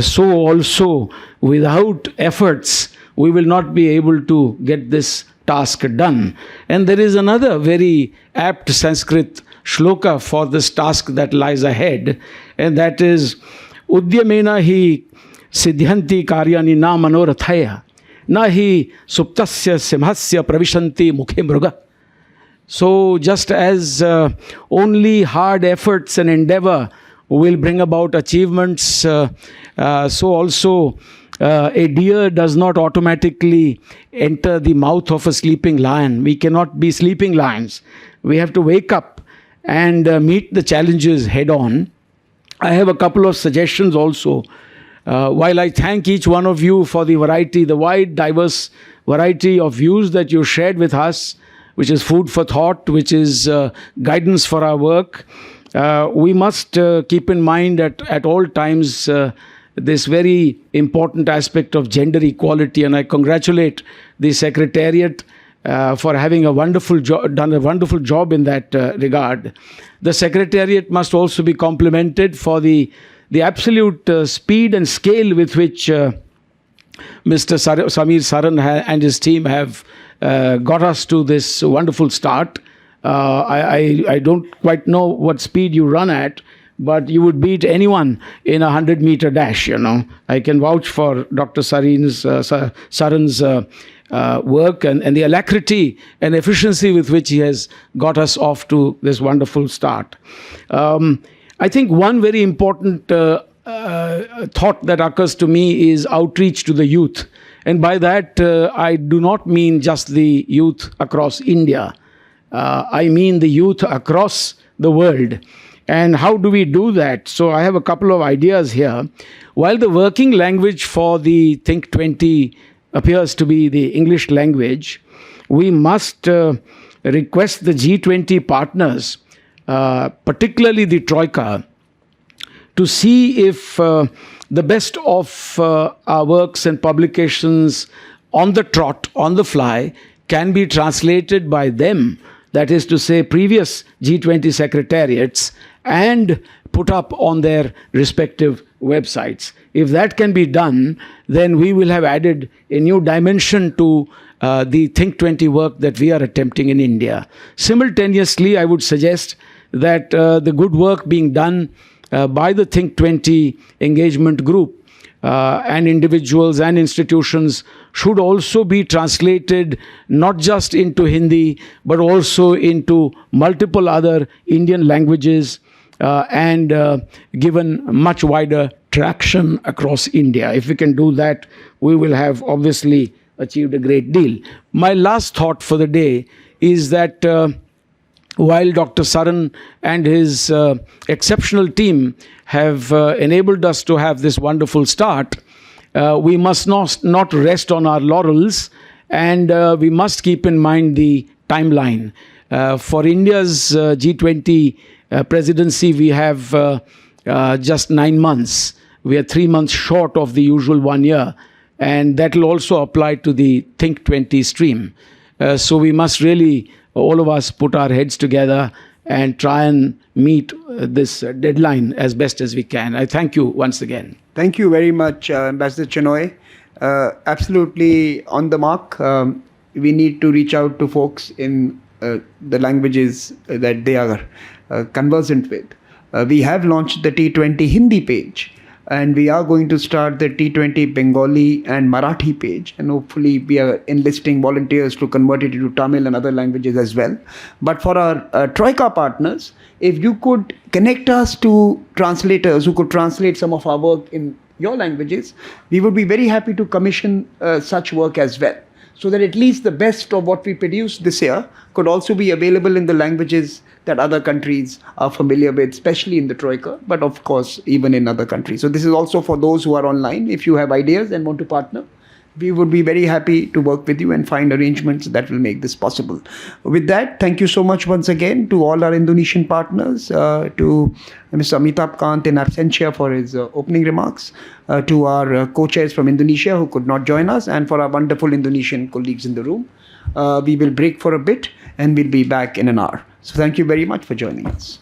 so also without efforts we will not be able to get this task done. And there is another very apt Sanskrit shloka for this task that lies ahead, and that is Udyamena hi siddhyanti karyani na manorathaya na hi suptasya simhasya pravishanti mukhe mruga. So just as only hard efforts and endeavor will bring about achievements, so also a deer does not automatically enter the mouth of a sleeping lion. We cannot be sleeping lions. We have to wake up and meet the challenges head on. I have a couple of suggestions also. While I thank each one of you for the variety, the wide, diverse variety of views that you shared with us, which is food for thought, which is guidance for our work, we must keep in mind at all times this very important aspect of gender equality. And I congratulate the Secretariat for having done a wonderful job in that regard. The Secretariat must also be complimented for the absolute speed and scale with which Mr. Samir Saran and his team have got us to this wonderful start. I don't quite know what speed you run at, but you would beat anyone in a 100-meter dash, I can vouch for Dr. Sarin's work and the alacrity and efficiency with which he has got us off to this wonderful start. I think one very important thought that occurs to me is outreach to the youth. And by that, I do not mean just the youth across India. I mean the youth across the world. And how do we do that? So I have a couple of ideas here. While the working language for the Think 20 appears to be the English language, we must request the G20 partners, particularly the Troika, to see if the best of our works and publications on the trot, on the fly, can be translated by them, that is to say previous G20 secretariats, and put up on their respective websites. If that can be done, then we will have added a new dimension to the Think 20 work that we are attempting in India. Simultaneously, I would suggest that the good work being done by the Think 20 engagement group and individuals and institutions should also be translated not just into Hindi, but also into multiple other Indian languages and given much wider traction across India. If we can do that, we will have obviously achieved a great deal. My last thought for the day is that while Dr. Saran and his exceptional team have enabled us to have this wonderful start, we must not rest on our laurels, and we must keep in mind the timeline. For India's G20 presidency, we have just 9 months. We are 3 months short of the usual 1 year, and that will also apply to the Think 20 stream. So we must really, all of us, put our heads together and try and meet this deadline as best as we can. I thank you once again. Thank you very much, Ambassador Chenoy. Absolutely on the mark. We need to reach out to folks in the languages that they are conversant with. We have launched the T20 Hindi page, and we are going to start the T20 Bengali and Marathi page, and hopefully we are enlisting volunteers to convert it into Tamil and other languages as well. But for our Troika partners, if you could connect us to translators who could translate some of our work in your languages, we would be very happy to commission such work as well, so that at least the best of what we produced this year could also be available in the languages that other countries are familiar with, especially in the Troika, but of course, even in other countries. So this is also for those who are online. If you have ideas and want to partner, we would be very happy to work with you and find arrangements that will make this possible. With that, thank you so much once again to all our Indonesian partners, to Mr. Amitabh Kant in absentia for his opening remarks, to our co-chairs from Indonesia who could not join us, and for our wonderful Indonesian colleagues in the room. We will break for a bit and we'll be back in an hour. So thank you very much for joining us.